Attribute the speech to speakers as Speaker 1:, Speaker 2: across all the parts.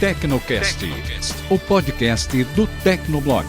Speaker 1: Tecnocast, o podcast do Tecnoblog.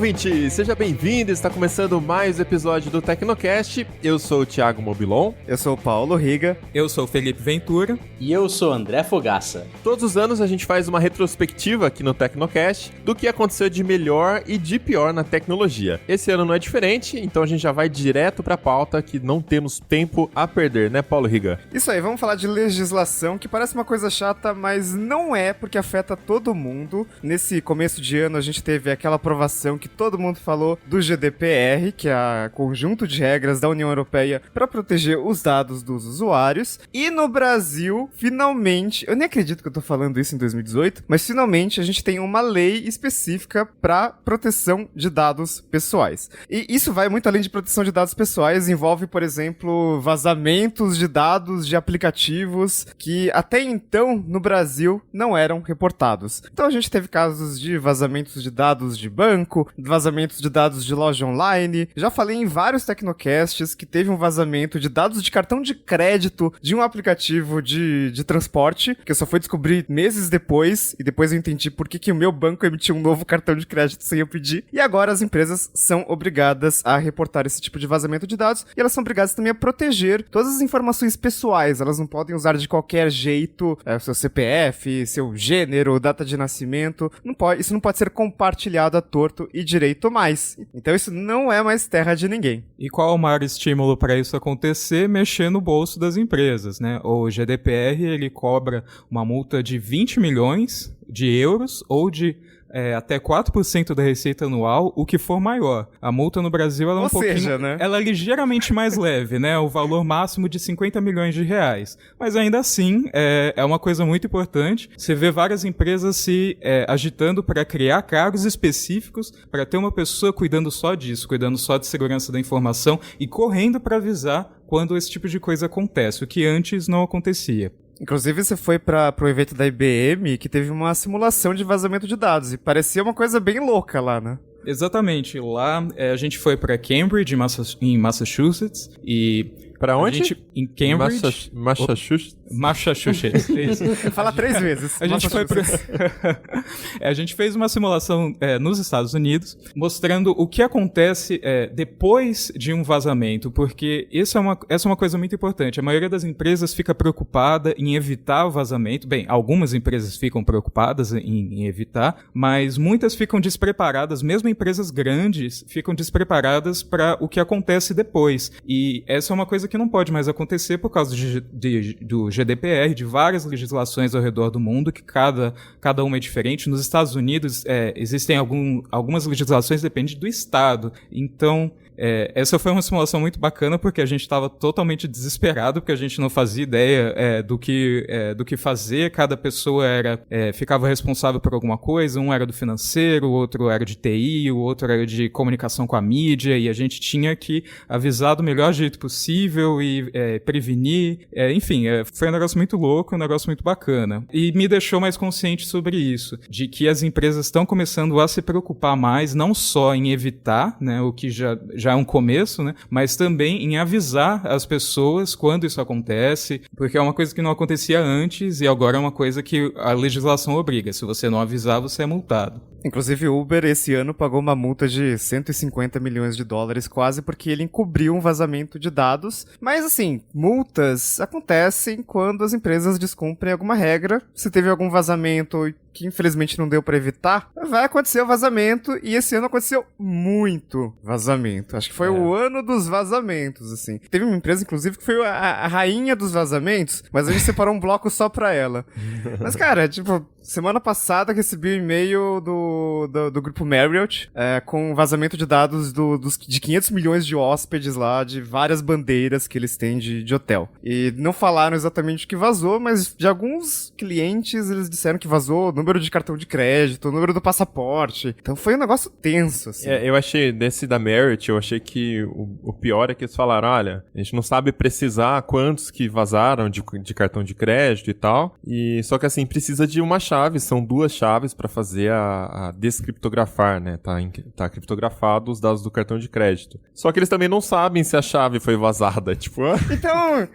Speaker 2: Ouvinte, seja bem-vindo, está começando mais um episódio do Tecnocast. Eu sou o Thiago Mobilon.
Speaker 3: Eu sou o Paulo Riga.
Speaker 4: Eu sou o Felipe Ventura.
Speaker 5: E eu sou o André Fogaça.
Speaker 2: Todos os anos a gente faz uma retrospectiva aqui no Tecnocast do que aconteceu de melhor e de pior na tecnologia. Esse ano não é diferente, então a gente já vai direto pra pauta que não temos tempo a perder, né, Paulo Riga?
Speaker 3: Isso aí, vamos falar de legislação, que parece uma coisa chata, mas não é, porque afeta todo mundo. Nesse começo de ano a gente teve aquela aprovação que todo mundo falou do GDPR, que é o conjunto de regras da União Europeia para proteger os dados dos usuários. E no Brasil, finalmente, eu nem acredito que eu tô falando isso em 2018, mas finalmente a gente tem uma lei específica para proteção de dados pessoais. E isso vai muito além de proteção de dados pessoais, envolve, por exemplo, vazamentos de dados de aplicativos que até então no Brasil não eram reportados. Então a gente teve casos de vazamentos de dados de banco, vazamentos de dados de loja online. Já falei em vários Tecnocasts que teve um vazamento de dados de cartão de crédito de um aplicativo de transporte, que eu só fui descobrir meses depois, e depois eu entendi por que o meu banco emitiu um novo cartão de crédito sem eu pedir. E agora as empresas são obrigadas a reportar esse tipo de vazamento de dados, e elas são obrigadas também a proteger todas as informações pessoais. Elas não podem usar de qualquer jeito seu CPF, seu gênero, data de nascimento. Isso não pode ser compartilhado à torto e direito mais. Então isso não é mais terra de ninguém.
Speaker 4: E qual o maior estímulo para isso acontecer? Mexer no bolso das empresas, né? O GDPR, ele cobra uma multa de 20 milhões de euros ou de até 4% da receita anual, o que for maior. A multa no Brasil ela é ela é ligeiramente mais leve, né? O valor máximo de 50 milhões de reais. Mas ainda assim, é uma coisa muito importante. Você vê várias empresas se agitando para criar cargos específicos para ter uma pessoa cuidando só disso, cuidando só de segurança da informação e correndo para avisar quando esse tipo de coisa acontece, o que antes não acontecia.
Speaker 3: Inclusive, você foi pro evento da IBM que teve uma simulação de vazamento de dados e parecia uma coisa bem louca lá, né?
Speaker 4: Exatamente. Lá a gente foi para Cambridge, em Massachusetts, e...
Speaker 2: Pra onde?
Speaker 4: Em Cambridge. Massachusetts. Isso.
Speaker 3: Fala 3 vezes.
Speaker 4: A gente fez uma simulação nos Estados Unidos, mostrando o que acontece depois de um vazamento, porque essa é uma coisa muito importante. A maioria das empresas fica preocupada em evitar o vazamento. Bem, algumas empresas ficam preocupadas em evitar, mas muitas ficam despreparadas, mesmo empresas grandes ficam despreparadas para o que acontece depois. E essa é uma coisa que não pode mais acontecer por causa do GDPR, de várias legislações ao redor do mundo, que cada uma é diferente. Nos Estados Unidos existem algumas legislações que dependem do estado. Então, essa foi uma simulação muito bacana porque a gente estava totalmente desesperado, porque a gente não fazia ideia do que fazer. Cada pessoa ficava responsável por alguma coisa. Um era do financeiro, o outro era de TI, o outro era de comunicação com a mídia, e a gente tinha que avisar do melhor jeito possível e prevenir. Enfim, foi um negócio muito louco, um negócio muito bacana. E me deixou mais consciente sobre isso, de que as empresas estão começando a se preocupar mais, não só em evitar, né, o que já é um começo, né, mas também em avisar as pessoas quando isso acontece, porque é uma coisa que não acontecia antes e agora é uma coisa que a legislação obriga. Se você não avisar, você é multado.
Speaker 3: Inclusive o Uber esse ano pagou uma multa de 150 milhões de dólares quase porque ele encobriu um vazamento de dados. Mas assim, multas acontecem quando as empresas descumprem alguma regra. Se teve algum vazamento que infelizmente não deu pra evitar, vai acontecer o vazamento, e esse ano aconteceu muito vazamento. Acho que foi o ano dos vazamentos, assim. Teve uma empresa, inclusive, que foi a rainha dos vazamentos, mas a gente separou um bloco só pra ela. Mas, cara, tipo, semana passada recebi um e-mail do grupo Marriott, com vazamento de dados de 500 milhões de hóspedes lá, de várias bandeiras que eles têm de hotel. E não falaram exatamente o que vazou, mas de alguns clientes eles disseram que vazou o número de cartão de crédito, o número do passaporte. Então foi um negócio tenso, assim.
Speaker 2: Eu achei, desse da Marriott, eu achei que o pior é que eles falaram, olha, a gente não sabe precisar quantos que vazaram de cartão de crédito e tal, só que assim, precisa de uma chave, são 2 chaves pra fazer a descriptografar, né, tá criptografado os dados do cartão de crédito. Só que eles também não sabem se a chave foi vazada, tipo...
Speaker 3: Então,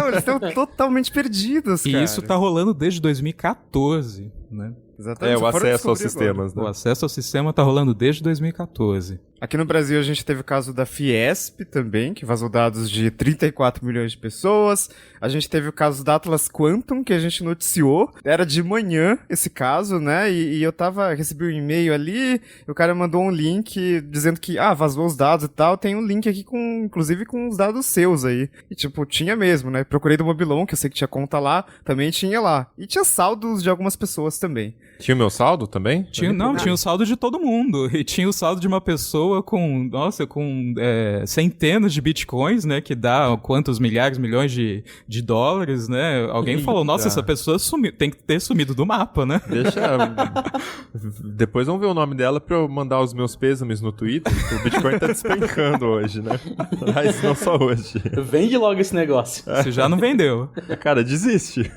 Speaker 3: eles estão totalmente perdidos, cara.
Speaker 4: E isso tá rolando desde 2014, né?
Speaker 3: Exatamente.
Speaker 2: O acesso aos sistemas, né?
Speaker 4: O acesso ao sistema tá rolando desde 2014.
Speaker 3: Aqui no Brasil a gente teve o caso da Fiesp também, que vazou dados de 34 milhões de pessoas. A gente teve o caso da Atlas Quantum, que a gente noticiou. Era de manhã esse caso, né? E eu recebi um e-mail ali, o cara mandou um link dizendo que, vazou os dados e tal. Tem um link aqui inclusive com os dados seus aí. E tipo, tinha mesmo, né? Procurei do Mobilon, que eu sei que tinha conta lá, também tinha lá. E tinha saldos de algumas pessoas também.
Speaker 2: Tinha o meu saldo também?
Speaker 4: Tinha o saldo de todo mundo. E tinha o saldo de uma pessoa com centenas de bitcoins, né? Que dá quantos milhões de dólares, né? Alguém falou, nossa, essa pessoa tem que ter sumido do mapa, né?
Speaker 2: Depois vamos ver o nome dela pra eu mandar os meus pêsames no Twitter. O Bitcoin tá despencando hoje, né? Mas não só hoje.
Speaker 5: Vende logo esse negócio.
Speaker 4: Você já não vendeu.
Speaker 2: Cara, desiste.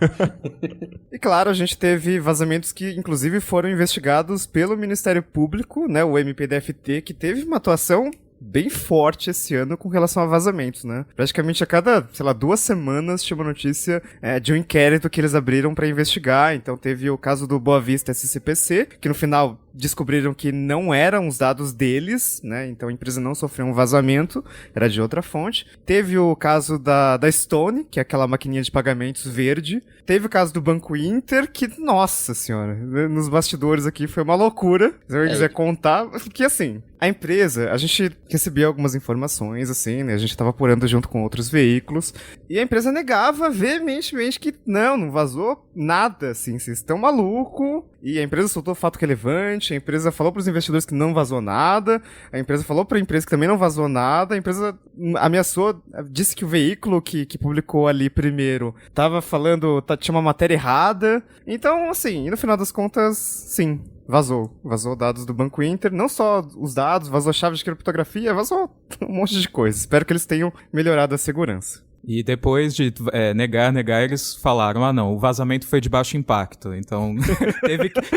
Speaker 3: E claro, a gente teve vazamentos que, inclusive, foram investigados pelo Ministério Público, né, o MPDFT, que teve uma atuação bem forte esse ano com relação a vazamentos, né? Praticamente a cada, 2 semanas tinha uma notícia de um inquérito que eles abriram pra investigar. Então teve o caso do Boa Vista SCPC, que no final descobriram que não eram os dados deles, né? Então a empresa não sofreu um vazamento, era de outra fonte. Teve o caso da Stone, que é aquela maquininha de pagamentos verde. Teve o caso do Banco Inter, que, nossa senhora, nos bastidores aqui foi uma loucura. Se eu quiser contar, porque assim, a empresa, a gente recebia algumas informações, assim, né? A gente tava apurando junto com outros veículos, e a empresa negava veementemente que não vazou nada, assim, vocês estão malucos. E a empresa soltou fato relevante, a empresa falou pros investidores que não vazou nada, a empresa falou pra empresa que também não vazou nada, a empresa ameaçou, disse que o veículo que publicou ali primeiro tava falando, tinha uma matéria errada. Então, assim, e no final das contas, sim, vazou dados do Banco Inter, não só os dados, vazou chave de criptografia, vazou um monte de coisa. Espero que eles tenham melhorado a segurança.
Speaker 4: E depois de negar, eles falaram, não, o vazamento foi de baixo impacto. Então,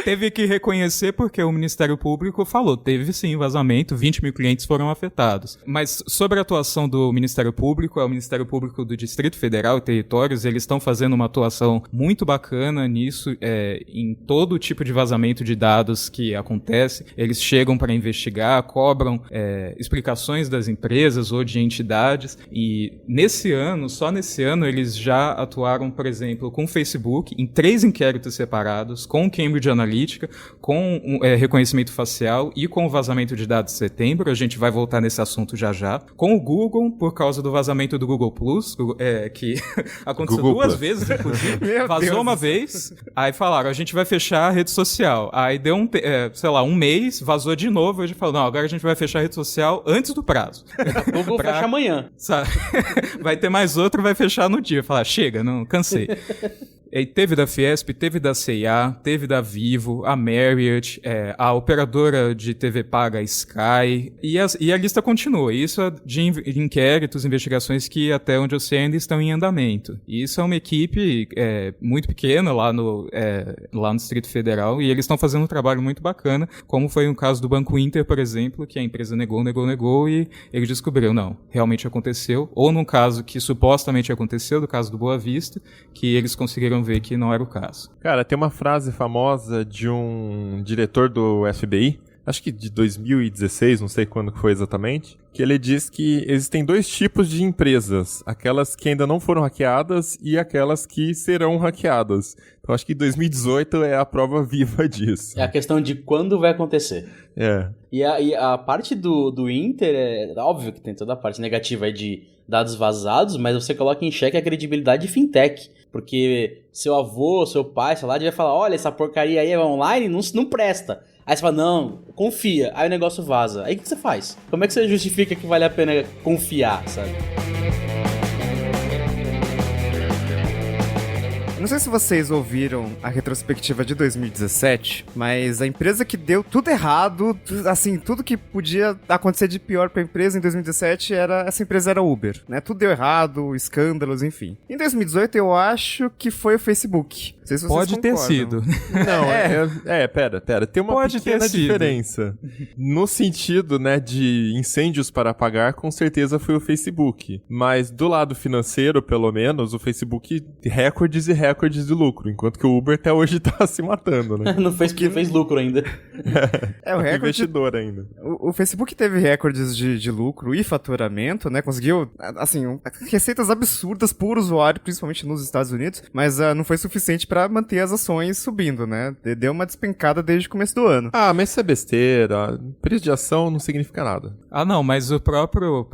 Speaker 4: teve que reconhecer porque o Ministério Público falou, teve sim vazamento, 20 mil clientes foram afetados. Mas sobre a atuação do Ministério Público, é o Ministério Público do Distrito Federal e Territórios, eles estão fazendo uma atuação muito bacana nisso, em todo tipo de vazamento de dados que acontece. Eles chegam para investigar, cobram explicações das empresas ou de entidades, e só nesse ano, eles já atuaram, por exemplo, com o Facebook, em 3 inquéritos separados, com Cambridge Analytica, com reconhecimento facial e com o vazamento de dados de setembro. A gente vai voltar nesse assunto já. Com o Google, por causa do vazamento do Google Plus, que aconteceu
Speaker 2: Google
Speaker 4: 2 vezes, inclusive. Vazou
Speaker 3: Deus.
Speaker 4: uma vez, aí falaram, a gente vai fechar a rede social. Aí deu um mês, vazou de novo, a gente falou, não, agora a gente vai fechar a rede social antes do prazo.
Speaker 5: Eu vou fechar amanhã.
Speaker 4: Sabe? Vai ter mais outro, vai fechar no dia. Falar, chega, não, cansei. E teve da Fiesp, teve da C&A, teve da Vivo, a Marriott, a operadora de TV paga, a Sky, e a lista continua. Isso é de inquéritos, investigações que até onde eu sei ainda estão em andamento. E isso é uma equipe muito pequena lá no Distrito Federal, e eles estão fazendo um trabalho muito bacana, como foi o caso do Banco Inter, por exemplo, que a empresa negou, e eles descobriram, não, realmente aconteceu, ou num caso que supostamente aconteceu, do caso do Boa Vista, que eles conseguiram ver que não era o caso.
Speaker 2: Cara, tem uma frase famosa de um diretor do FBI, acho que de 2016, não sei quando foi exatamente, que ele diz que existem dois tipos de empresas, aquelas que ainda não foram hackeadas e aquelas que serão hackeadas. Então acho que 2018 é a prova viva disso.
Speaker 5: É a questão de quando vai acontecer.
Speaker 2: É.
Speaker 5: E a parte do Inter, é óbvio que tem toda a parte negativa aí de dados vazados, mas você coloca em xeque a credibilidade de fintech. Porque seu avô, seu pai, sei lá, vai falar, olha, essa porcaria aí é online, não presta. Aí você fala, não, confia. Aí o negócio vaza. Aí o que você faz? Como é que você justifica que vale a pena confiar, sabe?
Speaker 3: Não sei se vocês ouviram a retrospectiva de 2017, mas a empresa que deu tudo errado, assim, tudo que podia acontecer de pior pra empresa em 2017, essa empresa era Uber, né? Tudo deu errado, escândalos, enfim. Em 2018 eu acho que foi o Facebook. Não sei se vocês
Speaker 4: Pode ter
Speaker 3: concordam.
Speaker 4: sido.
Speaker 2: Não, pera. Tem uma
Speaker 4: Pode ter
Speaker 2: pequena
Speaker 4: sido.
Speaker 2: diferença. No sentido, né, de incêndios para apagar, com certeza foi o Facebook. Mas do lado financeiro, pelo menos, o Facebook tem recordes e recordes de lucro, enquanto que o Uber até hoje tá se matando, né?
Speaker 5: Não fez lucro ainda.
Speaker 3: É, o
Speaker 2: É
Speaker 3: recorde...
Speaker 2: investidor ainda.
Speaker 3: O Facebook teve recordes de lucro e faturamento, né? Conseguiu, assim, receitas absurdas por usuário, principalmente nos Estados Unidos, mas não foi suficiente pra manter as ações subindo, né? Deu uma despencada desde o começo do ano.
Speaker 2: Ah, mas isso é besteira. Preço de ação não significa nada.
Speaker 4: Ah, não, mas a próprio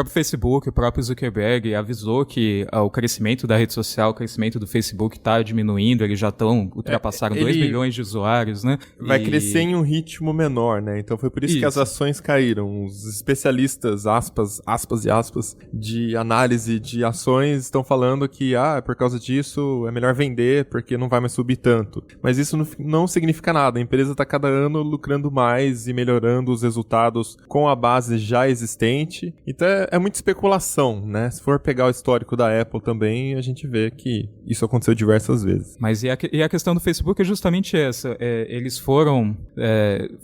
Speaker 4: Facebook, o próprio Zuckerberg avisou que o crescimento da rede social, o crescimento do Facebook está diminuindo, eles já ultrapassaram 2 bilhões de usuários, né?
Speaker 2: Vai crescer em um ritmo menor, né? Então foi por isso que as ações caíram. Os especialistas, aspas e aspas, de análise de ações estão falando que, por causa disso é melhor vender porque não vai mais subir tanto. Mas isso não significa nada. A empresa está cada ano lucrando mais e melhorando os resultados com a base já existente. Então é muita especulação, né? Se for pegar o histórico da Apple também, a gente vê que isso aconteceu diversas vezes.
Speaker 4: Mas e a questão do Facebook é justamente essa. Eles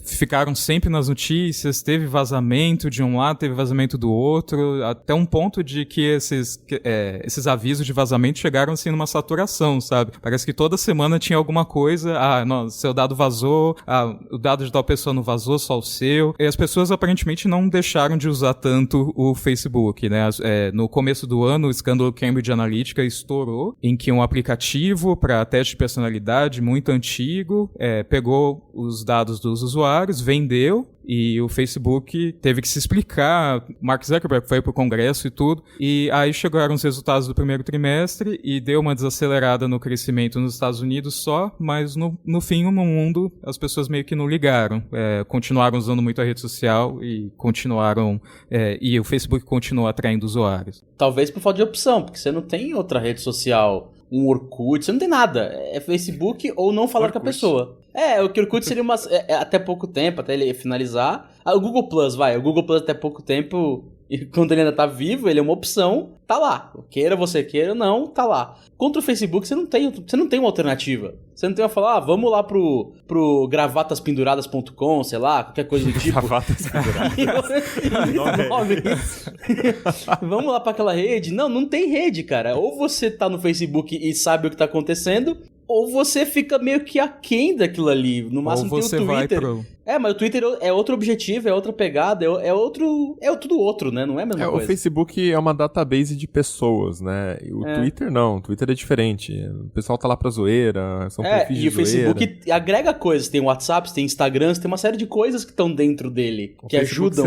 Speaker 4: ficaram sempre nas notícias, teve vazamento de um lado, teve vazamento do outro, até um ponto de que esses avisos de vazamento chegaram assim numa saturação, sabe? Parece que toda semana tinha alguma coisa, seu dado vazou, o dado de tal pessoa não vazou, só o seu. E as pessoas aparentemente não deixaram de usar tanto o Facebook, né? No começo do ano, o escândalo Cambridge Analytica estourou, em que um aplicativo para teste de personalidade muito antigo pegou os dados dos usuários, vendeu, e o Facebook teve que se explicar. Mark Zuckerberg foi pro Congresso e tudo. E aí chegaram os resultados do primeiro trimestre e deu uma desacelerada no crescimento nos Estados Unidos só, mas no fim, no mundo, as pessoas meio que não ligaram. Continuaram usando muito a rede social e e o Facebook continua atraindo usuários.
Speaker 5: Talvez por falta de opção, porque você não tem outra rede social, um Orkut, você não tem nada. É Facebook ou não falar com a pessoa. O que o Orkut seria até pouco tempo, até ele finalizar. O Google Plus, o Google Plus até pouco tempo, e quando ele ainda tá vivo, ele é uma opção, tá lá. Queira você queira, não, tá lá. Contra o Facebook, você não tem uma alternativa. Você não tem uma falar, vamos lá pro gravataspenduradas.com, sei lá, qualquer coisa do tipo. Vamos lá pra aquela rede. Não tem rede, cara. Ou você tá no Facebook e sabe o que tá acontecendo, ou você fica meio que aquém daquilo ali. No máximo
Speaker 4: ou você
Speaker 5: tem o Twitter. Mas o Twitter é outro objetivo, é outra pegada, é tudo outro, né? Não é a mesma coisa.
Speaker 2: O Facebook é uma database de pessoas, né? E o Twitter não, o Twitter é diferente. O pessoal tá lá pra zoeira, são perfis de zoeira. E o
Speaker 5: Facebook agrega coisas, tem WhatsApp, tem Instagram, tem uma série de coisas que estão dentro dele, que ajudam.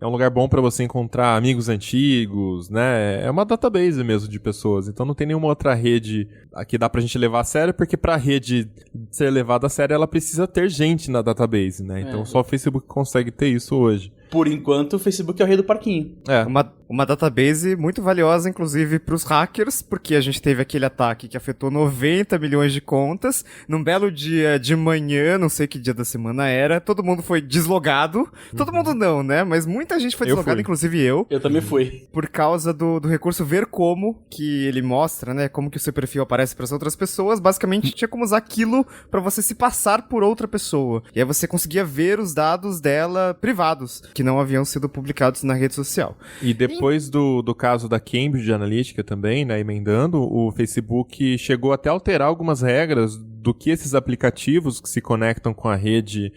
Speaker 2: É um lugar bom pra você encontrar amigos antigos, né? É uma database mesmo de pessoas. Então não tem nenhuma outra rede que dá pra gente levar a sério, porque pra rede ser levada a sério, ela precisa ter gente na database, né? Então só o Facebook consegue ter isso hoje.
Speaker 5: Por enquanto, o Facebook é o rei do parquinho.
Speaker 3: Uma database muito valiosa, inclusive, pros hackers, porque a gente teve aquele ataque que afetou 90 milhões de contas. Num belo dia de manhã, não sei que dia da semana era, todo mundo foi deslogado. Todo mundo não, né? Mas muita gente foi deslogada, inclusive eu.
Speaker 5: Eu também fui.
Speaker 3: Por causa do recurso Ver Como, que ele mostra, né? Como que o seu perfil aparece pras outras pessoas. Basicamente, tinha como usar aquilo pra você se passar por outra pessoa. E aí você conseguia ver os dados dela privados, que não haviam sido publicados na rede social.
Speaker 2: E depois do caso da Cambridge Analytica também, né, emendando, o Facebook chegou até a alterar algumas regras do que esses aplicativos que se conectam com a rede,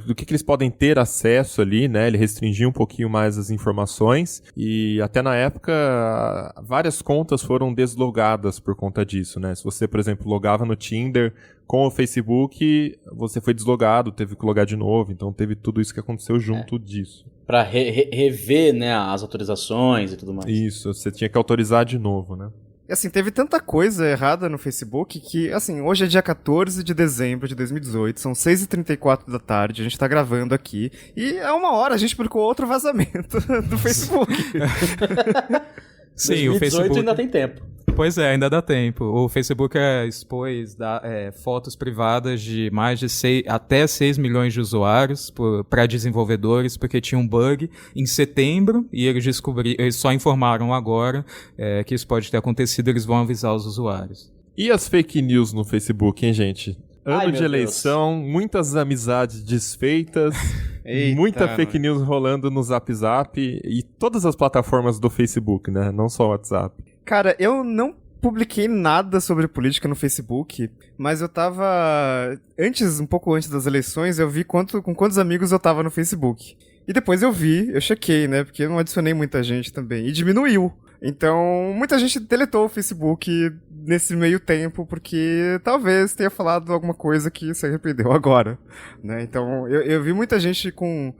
Speaker 2: do que eles podem ter acesso ali, né? Ele restringiu um pouquinho mais as informações e até na época várias contas foram deslogadas por conta disso, né? Se você, por exemplo, logava no Tinder com o Facebook, você foi deslogado, teve que logar de novo, então teve tudo isso que aconteceu junto disso.
Speaker 5: Pra rever, né, as autorizações e tudo mais.
Speaker 2: Isso, você tinha que autorizar de novo, né?
Speaker 3: E assim, teve tanta coisa errada no Facebook que, assim, hoje é dia 14 de dezembro de 2018, são 6h34 da tarde, a gente tá gravando aqui, e há 1 hora a gente publicou outro vazamento do Facebook.
Speaker 4: Sim,
Speaker 5: 2018
Speaker 4: o Facebook
Speaker 5: ainda tem tempo.
Speaker 4: Pois é, ainda dá tempo. O Facebook expôs fotos privadas de até 6 milhões de usuários para desenvolvedores, porque tinha um bug em setembro e eles só informaram agora que isso pode ter acontecido, eles vão avisar os usuários.
Speaker 2: E as fake news no Facebook, hein, gente?
Speaker 5: Ai,
Speaker 2: Ano de
Speaker 5: meu
Speaker 2: eleição, muitas amizades desfeitas,
Speaker 3: Eita,
Speaker 2: muita fake news rolando no Zap Zap e todas as plataformas do Facebook, né? Não só o WhatsApp.
Speaker 3: Cara, eu não publiquei nada sobre política no Facebook, mas eu tava... um pouco antes das eleições, eu vi com quantos amigos eu tava no Facebook. E depois eu chequei, né? Porque eu não adicionei muita gente também. E diminuiu. Então, muita gente deletou o Facebook nesse meio tempo, porque talvez tenha falado alguma coisa que se arrependeu agora, né? Então, eu vi muita gente com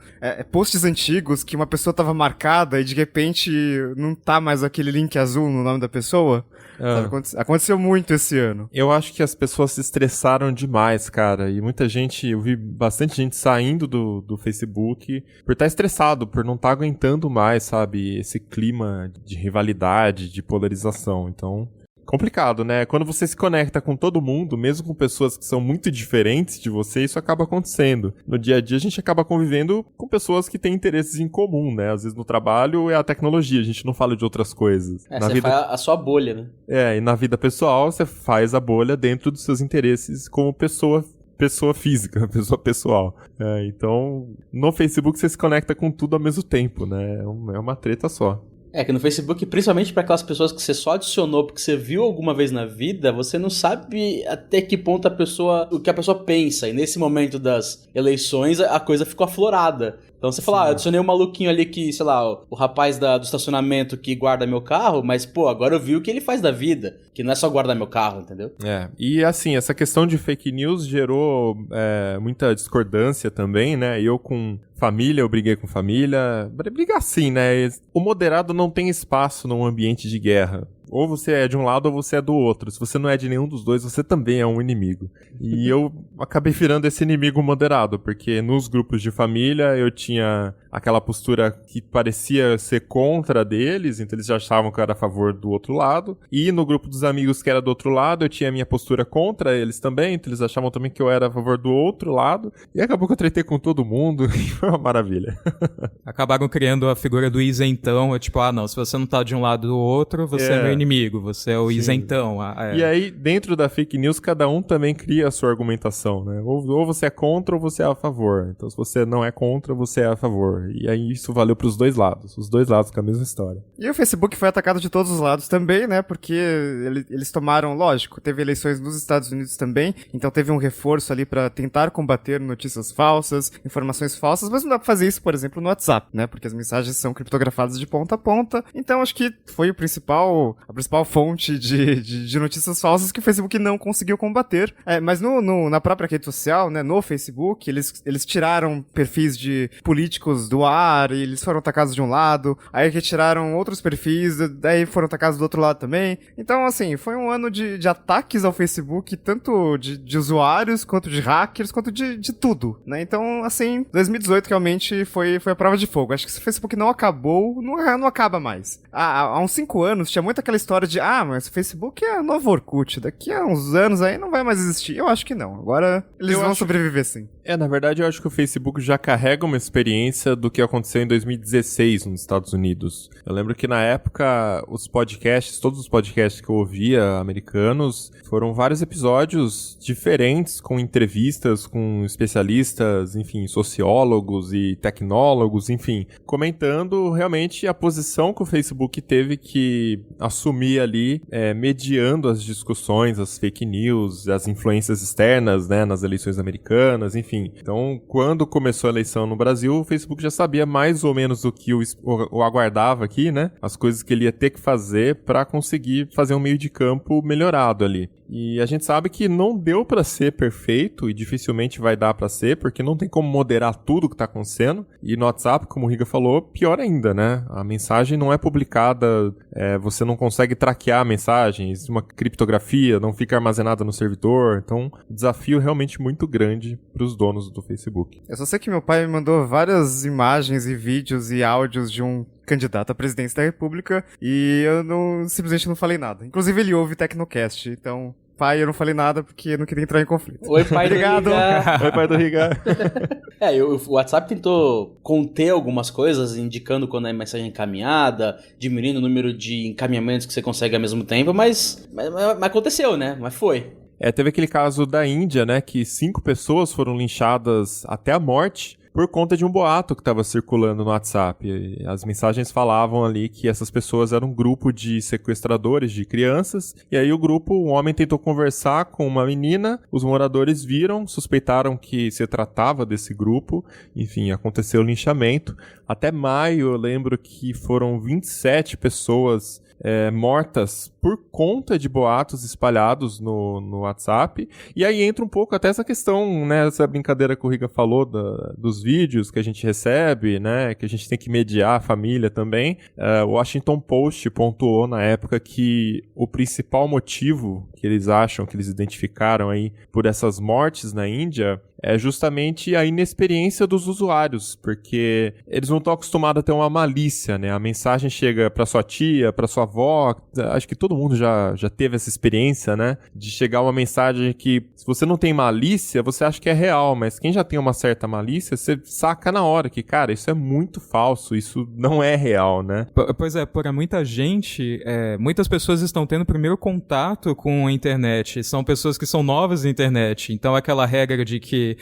Speaker 3: posts antigos que uma pessoa tava marcada e de repente não tá mais aquele link azul no nome da pessoa. Sabe? Aconteceu muito esse ano.
Speaker 2: Eu acho que as pessoas se estressaram demais, cara. E muita gente, eu vi bastante gente saindo do Facebook por estar estressado, por não estar aguentando mais, sabe? Esse clima de rivalidade, de polarização. Então, complicado, né? Quando você se conecta com todo mundo, mesmo com pessoas que são muito diferentes de você, isso acaba acontecendo. No dia a dia, a gente acaba convivendo com pessoas que têm interesses em comum, né? Às vezes no trabalho é a tecnologia, a gente não fala de outras coisas.
Speaker 5: Você faz a sua bolha, né?
Speaker 2: E na vida pessoal, você faz a bolha dentro dos seus interesses como pessoa física, pessoa pessoal. Então, no Facebook você se conecta com tudo ao mesmo tempo, né? É uma treta só.
Speaker 5: Que no Facebook, principalmente para aquelas pessoas que você só adicionou porque você viu alguma vez na vida, você não sabe até que ponto o que a pessoa pensa. E nesse momento das eleições, a coisa ficou aflorada. Então você fala, adicionei um maluquinho ali que, sei lá, o rapaz do estacionamento que guarda meu carro, mas, pô, agora eu vi o que ele faz da vida, que não é só guardar meu carro, entendeu?
Speaker 2: E assim, essa questão de fake news gerou muita discordância também, né? Eu com família, eu briguei com família. Brigar assim, né? O moderado não tem espaço num ambiente de guerra. Ou você é de um lado ou você é do outro. Se você não é de nenhum dos dois, você também é um inimigo. E eu acabei virando esse inimigo moderado, porque nos grupos de família eu tinha aquela postura que parecia ser contra deles, então eles já achavam que eu era a favor do outro lado. E no grupo dos amigos que era do outro lado, eu tinha a minha postura contra eles também, então eles achavam também que eu era a favor do outro lado. E acabou que eu tretei com todo mundo, e foi uma maravilha.
Speaker 4: Acabaram criando a figura do isentão, tipo, não, se você não tá de um lado do outro, você é meu inimigo, você é o isentão.
Speaker 2: E aí, dentro da fake news, cada um também cria a sua argumentação, né? Ou você é contra ou você é a favor. Então, se você não é contra, você é a favor. E aí, isso valeu pros dois lados. Os dois lados com a mesma história.
Speaker 3: E o Facebook foi atacado de todos os lados também, né? Porque eles tomaram, lógico, teve eleições nos Estados Unidos também, então teve um reforço ali pra tentar combater notícias falsas, informações falsas, mas não dá pra fazer isso, por exemplo, no WhatsApp, né? Porque as mensagens são criptografadas de ponta a ponta. Então, acho que foi a principal fonte de notícias falsas que o Facebook não conseguiu combater. Mas na própria rede social, né, no Facebook, eles tiraram perfis de políticos do ar, e eles foram atacados de um lado, aí retiraram outros perfis, daí foram atacados do outro lado também. Então, assim, foi um ano de ataques ao Facebook, tanto de usuários, quanto de hackers, quanto de tudo, né? Então, assim, 2018 realmente foi a prova de fogo. Acho que se o Facebook não acabou, não acaba mais. Há uns 5 anos tinha muito aquela história de mas o Facebook é novo Orkut, daqui a uns anos aí não vai mais existir. Eu acho que não. Agora eles vão sobreviver sim.
Speaker 2: Na verdade eu acho que o Facebook já carrega uma experiência do que aconteceu em 2016 nos Estados Unidos. Eu lembro que na época todos os podcasts que eu ouvia americanos, foram vários episódios diferentes, com entrevistas com especialistas, enfim, sociólogos, sociólogos e tecnólogos, enfim, comentando realmente a posição que o Facebook teve que assumir ali, mediando as discussões, as fake news, as influências externas, né, nas eleições americanas, enfim. Então, quando começou a eleição no Brasil, o Facebook já sabia mais ou menos o que o aguardava aqui, né, as coisas que ele ia ter que fazer para conseguir fazer um meio de campo melhorado ali. E a gente sabe que não deu para ser perfeito e dificilmente vai dar para ser, porque não tem como moderar tudo que tá acontecendo. E no WhatsApp, como o Riga falou, pior ainda, né? A mensagem não é publicada, você não consegue traquear a mensagem, existe uma criptografia, não fica armazenada no servidor. Então, desafio realmente muito grande para os donos do Facebook.
Speaker 3: Eu só sei que meu pai me mandou várias imagens e vídeos e áudios de um candidato à presidência da República e eu simplesmente não falei nada. Inclusive ele ouve Tecnocast, então... Pai, eu não falei nada porque eu não queria entrar em conflito.
Speaker 5: Oi, pai do Riga.
Speaker 2: Oi, pai do Riga.
Speaker 5: O WhatsApp tentou conter algumas coisas, indicando quando é mensagem encaminhada, diminuindo o número de encaminhamentos que você consegue ao mesmo tempo, mas aconteceu, né? Mas foi.
Speaker 2: Teve aquele caso da Índia, né, que 5 pessoas foram linchadas até a morte por conta de um boato que estava circulando no WhatsApp. As mensagens falavam ali que essas pessoas eram um grupo de sequestradores de crianças, e aí um homem tentou conversar com uma menina, os moradores viram, suspeitaram que se tratava desse grupo, enfim, aconteceu o linchamento. Até maio, eu lembro que foram 27 pessoas mortas por conta de boatos espalhados no WhatsApp. E aí entra um pouco até essa questão, né, essa brincadeira que o Riga falou dos vídeos que a gente recebe, né, que a gente tem que mediar a família também. O Washington Post pontuou na época que o principal motivo que eles acham, que eles identificaram aí por essas mortes na Índia, é justamente a inexperiência dos usuários, porque eles não estão acostumados a ter uma malícia, né? A mensagem chega para sua tia, para sua avó, acho que todo mundo já teve essa experiência, né? De chegar uma mensagem que, se você não tem malícia, você acha que é real, mas quem já tem uma certa malícia, você saca na hora que, cara, isso é muito falso, isso não é real, né?
Speaker 4: Pois é, para muita gente, muitas pessoas estão tendo primeiro contato com a internet, são pessoas que são novas na internet, então aquela regra de que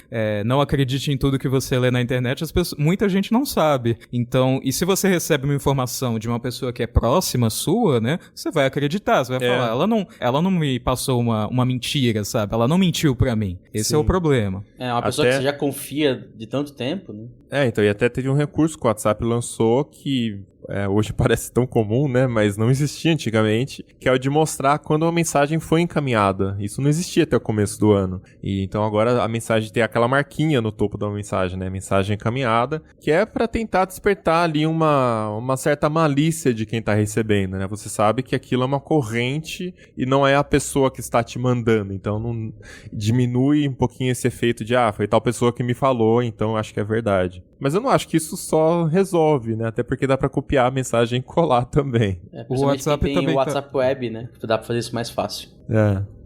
Speaker 4: não acredite em tudo que você lê na internet, muita gente não sabe. Então, e se você recebe uma informação de uma pessoa que é próxima sua, né, você vai acreditar, você vai falar, ela não me passou uma mentira, sabe? Ela não mentiu pra mim. Esse
Speaker 2: Sim.
Speaker 4: é o problema.
Speaker 5: É uma pessoa que você já confia de tanto tempo, né?
Speaker 2: Então, e até teve um recurso que o WhatsApp lançou que hoje parece tão comum, né, mas não existia antigamente, que é o de mostrar quando uma mensagem foi encaminhada. Isso não existia até o começo do ano. E então agora a mensagem tem aquela marquinha no topo da mensagem, né, mensagem encaminhada, que é para tentar despertar ali uma certa malícia de quem tá recebendo, né? Você sabe que aquilo é uma corrente e não é a pessoa que está te mandando. Então não diminui um pouquinho esse efeito de, foi tal pessoa que me falou, então acho que é verdade. Mas eu não acho que isso só resolve, né? Até porque dá pra copiar a mensagem e colar também.
Speaker 4: O WhatsApp
Speaker 5: tem
Speaker 4: também
Speaker 5: o WhatsApp Web, né? Dá pra fazer isso mais fácil.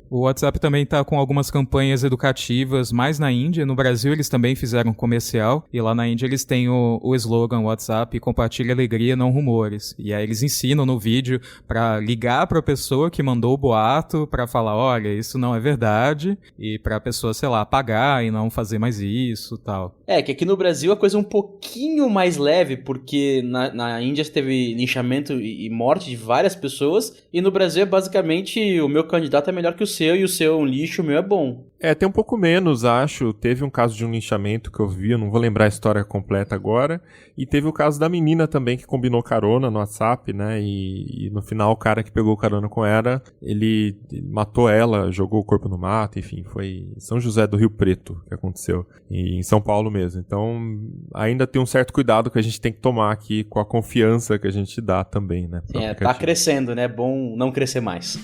Speaker 4: O WhatsApp também está com algumas campanhas educativas, mais na Índia. No Brasil eles também fizeram um comercial, e lá na Índia eles têm o slogan WhatsApp: compartilhe alegria, não rumores. E aí eles ensinam no vídeo para ligar para a pessoa que mandou o boato, para falar, olha, isso não é verdade, e para a pessoa, sei lá, apagar e não fazer mais isso, tal.
Speaker 5: Que aqui no Brasil a coisa é um pouquinho mais leve, porque na Índia teve linchamento e morte de várias pessoas, e no Brasil é basicamente o meu candidato é melhor que o seu, e o seu é um lixo, o meu é bom.
Speaker 2: Tem um pouco menos, acho. Teve um caso de um linchamento que eu vi, eu não vou lembrar a história completa agora. E teve o caso da menina também que combinou carona no WhatsApp, né? E no final o cara que pegou carona com ela, ele matou ela, jogou o corpo no mato, enfim, foi em São José do Rio Preto que aconteceu. E em São Paulo mesmo. Então, ainda tem um certo cuidado que a gente tem que tomar aqui com a confiança que a gente dá também, né?
Speaker 5: Tá crescendo, né? É bom não crescer mais.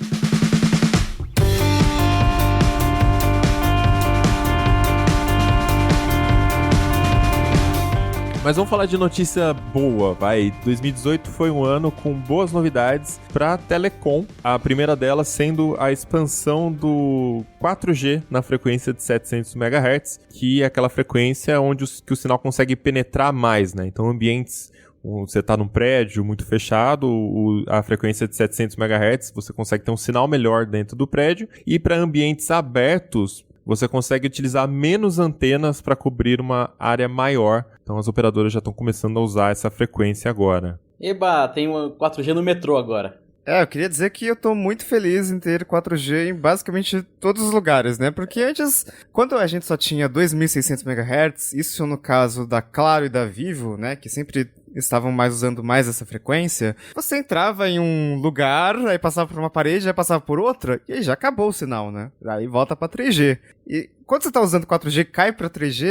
Speaker 2: Mas vamos falar de notícia boa, vai. 2018 foi um ano com boas novidades para telecom. A primeira delas sendo a expansão do 4G na frequência de 700 MHz, que é aquela frequência onde que o sinal consegue penetrar mais, né? Então, ambientes... Você está num prédio muito fechado, a frequência de 700 MHz, você consegue ter um sinal melhor dentro do prédio. E para ambientes abertos, você consegue utilizar menos antenas para cobrir uma área maior. Então as operadoras já estão começando a usar essa frequência agora.
Speaker 5: Eba, tem uma 4G no metrô agora.
Speaker 3: Eu queria dizer que eu tô muito feliz em ter 4G em basicamente todos os lugares, né? Porque antes, quando a gente só tinha 2.600 MHz, isso no caso da Claro e da Vivo, né? Que sempre estavam usando mais essa frequência, você entrava em um lugar, aí passava por uma parede, aí passava por outra, e aí já acabou o sinal, né? Aí volta pra 3G. E quando você tá usando 4G, cai pra 3G,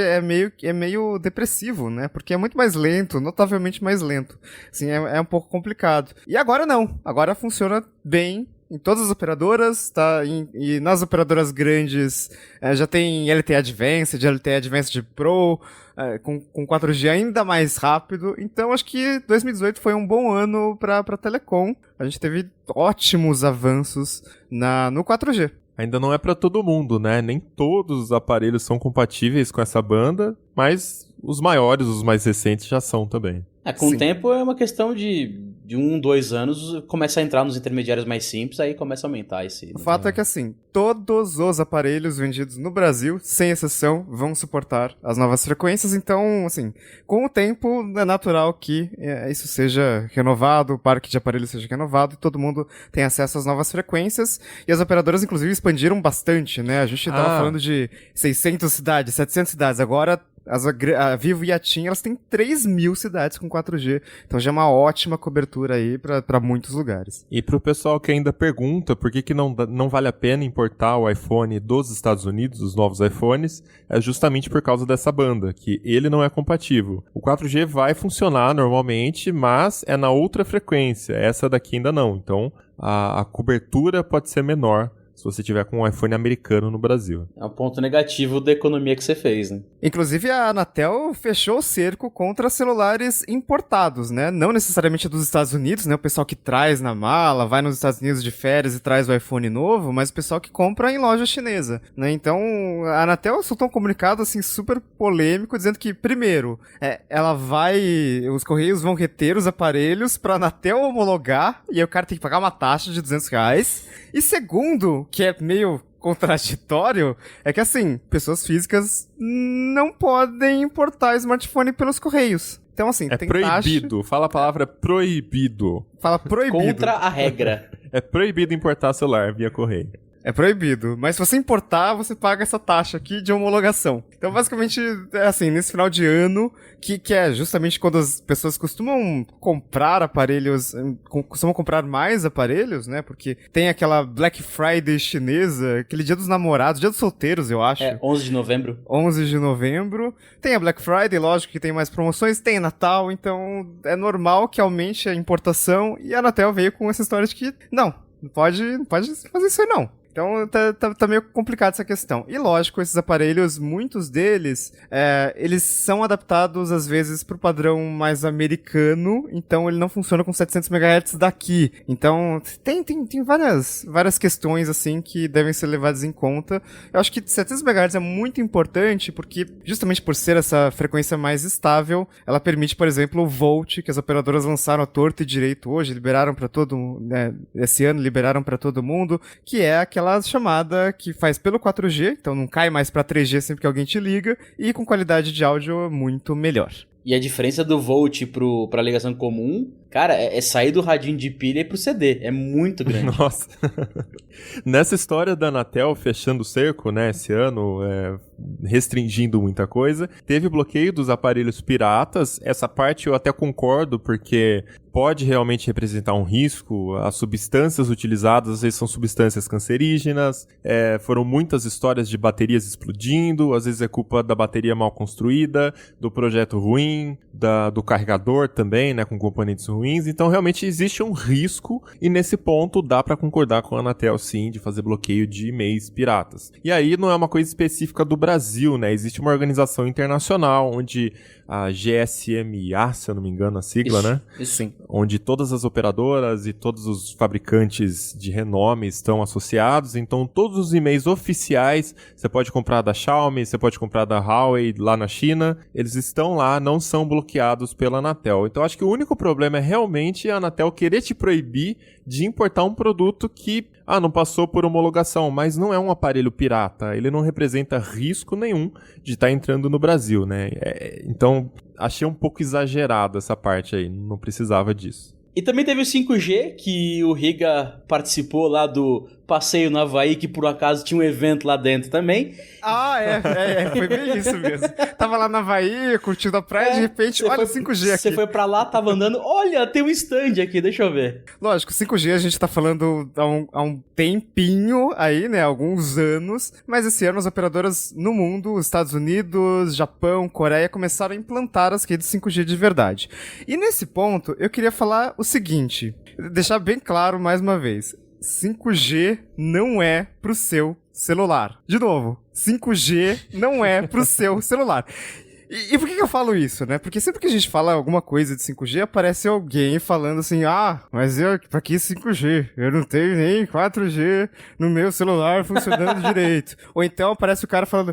Speaker 3: é meio depressivo, né? Porque é muito mais lento, notavelmente mais lento. Assim, é um pouco complicado. E agora não. Agora funciona bem em todas as operadoras, tá? E nas operadoras grandes já tem LTE Advanced, LTE Advanced Pro, com 4G ainda mais rápido. Então acho que 2018 foi um bom ano pra telecom. A gente teve ótimos avanços no 4G.
Speaker 2: Ainda não é para todo mundo, né? Nem todos os aparelhos são compatíveis com essa banda, mas os maiores, os mais recentes já são também.
Speaker 5: Com
Speaker 3: Sim.
Speaker 5: o tempo é uma questão de 1, 2 anos, começa a entrar nos intermediários mais simples, aí começa a aumentar esse...
Speaker 3: O fato é que, assim, todos os aparelhos vendidos no Brasil, sem exceção, vão suportar as novas frequências. Então, assim, com o tempo, é natural que isso seja renovado, o parque de aparelhos seja renovado e todo mundo tenha acesso às novas frequências. E as operadoras, inclusive, expandiram bastante, né? A gente tava falando de 600 cidades, 700 cidades. Agora, a Vivo e a TIM, elas têm 3.000 cidades com 4G. Então já é uma ótima cobertura aí pra muitos lugares.
Speaker 2: E pro pessoal que ainda pergunta por que não vale a pena importar o iPhone dos Estados Unidos, os novos iPhones, é justamente por causa dessa banda, que ele não é compatível. O 4G vai funcionar normalmente, mas é na outra frequência. Essa daqui ainda não. Então a cobertura pode ser menor se você tiver com um iPhone americano no Brasil.
Speaker 5: É um ponto negativo da economia que você fez, né?
Speaker 3: Inclusive, a Anatel fechou o cerco contra celulares importados, né? Não necessariamente dos Estados Unidos, né? O pessoal que traz na mala, vai nos Estados Unidos de férias e traz o iPhone novo, mas o pessoal que compra em loja chinesa, né? Então, a Anatel soltou um comunicado, assim, super polêmico, dizendo que, primeiro, os Correios vão reter os aparelhos pra Anatel homologar, e aí o cara tem que pagar uma taxa de R$200. E segundo, que é meio contraditório, é que, assim, pessoas físicas não podem importar smartphone pelos Correios. Então, assim, tem
Speaker 2: proibido.
Speaker 3: taxa...
Speaker 2: Fala a palavra proibido.
Speaker 3: Fala proibido.
Speaker 5: Contra a regra.
Speaker 2: É proibido importar celular via correio.
Speaker 3: É proibido. Mas se você importar, você paga essa taxa aqui de homologação. Então, basicamente, é assim, nesse final de ano, que é justamente quando as pessoas costumam comprar aparelhos, costumam comprar mais aparelhos, né? Porque tem aquela Black Friday chinesa, aquele dia dos namorados, dia dos solteiros, eu acho.
Speaker 5: 11 de novembro.
Speaker 3: 11 de novembro. Tem a Black Friday, lógico que tem mais promoções, tem Natal, então é normal que aumente a importação. E a Anatel veio com essa história de que, não pode fazer isso aí não. Então tá meio complicado essa questão. E lógico, esses aparelhos, muitos deles, eles são adaptados às vezes pro padrão mais americano, então ele não funciona com 700 MHz daqui. Então tem várias questões assim que devem ser levadas em conta. Eu acho que 700 MHz é muito importante porque justamente por ser essa frequência mais estável, ela permite, por exemplo, o Volt, que as operadoras lançaram à torta e direito hoje, liberaram para esse ano liberaram para todo mundo, que é aquela chamada que faz pelo 4G, então não cai mais pra 3G sempre que alguém te liga, e com qualidade de áudio muito melhor.
Speaker 5: E a diferença do Volt pra ligação comum, cara, é sair do radinho de pilha e pro CD. É muito grande.
Speaker 2: Nossa. Nessa história da Anatel fechando o cerco, né, esse ano, restringindo muita coisa, teve bloqueio dos aparelhos piratas. Essa parte eu até concordo, porque pode realmente representar um risco. As substâncias utilizadas, às vezes, são substâncias cancerígenas. Foram muitas histórias de baterias explodindo. Às vezes é culpa da bateria mal construída, do projeto ruim, do carregador também, né, com componentes ruins. Então, realmente, existe um risco. E, nesse ponto, dá para concordar com a Anatel, sim, de fazer bloqueio de e-mails piratas. E aí, não é uma coisa específica do Brasil, né? Existe uma organização internacional, onde a GSMA, se eu não me engano, a sigla,
Speaker 5: Isso,
Speaker 2: né?
Speaker 5: Isso sim.
Speaker 2: Onde todas as operadoras e todos os fabricantes de renome estão associados. Então, todos os e-mails oficiais, você pode comprar da Xiaomi, você pode comprar da Huawei lá na China, eles estão lá, não são bloqueados pela Anatel. Então, acho que o único problema é realmente a Anatel querer te proibir de importar um produto que, não passou por homologação, mas não é um aparelho pirata. Ele não representa risco nenhum de estar entrando no Brasil, né? Então, achei um pouco exagerado essa parte aí, não precisava disso.
Speaker 5: E também teve o 5G, que o Riga participou lá do passeio no Havaí, que por acaso tinha um evento lá dentro também.
Speaker 3: Foi bem isso mesmo. Tava lá na Havaí, curtindo a praia, de repente, olha o 5G aqui.
Speaker 5: Você foi pra lá, tava andando, olha, tem um stand aqui, deixa eu ver.
Speaker 3: Lógico, 5G a gente tá falando há um tempinho aí, né, alguns anos, mas esse ano as operadoras no mundo, Estados Unidos, Japão, Coreia, começaram a implantar as redes 5G de verdade. E nesse ponto, eu queria falar o seguinte, deixar bem claro mais uma vez, 5G não é pro seu celular. De novo, 5G não é pro seu celular. E por que eu falo isso, né? Porque sempre que a gente fala alguma coisa de 5G, aparece alguém falando assim, mas pra que 5G? Eu não tenho nem 4G no meu celular funcionando direito. Ou então aparece o cara falando,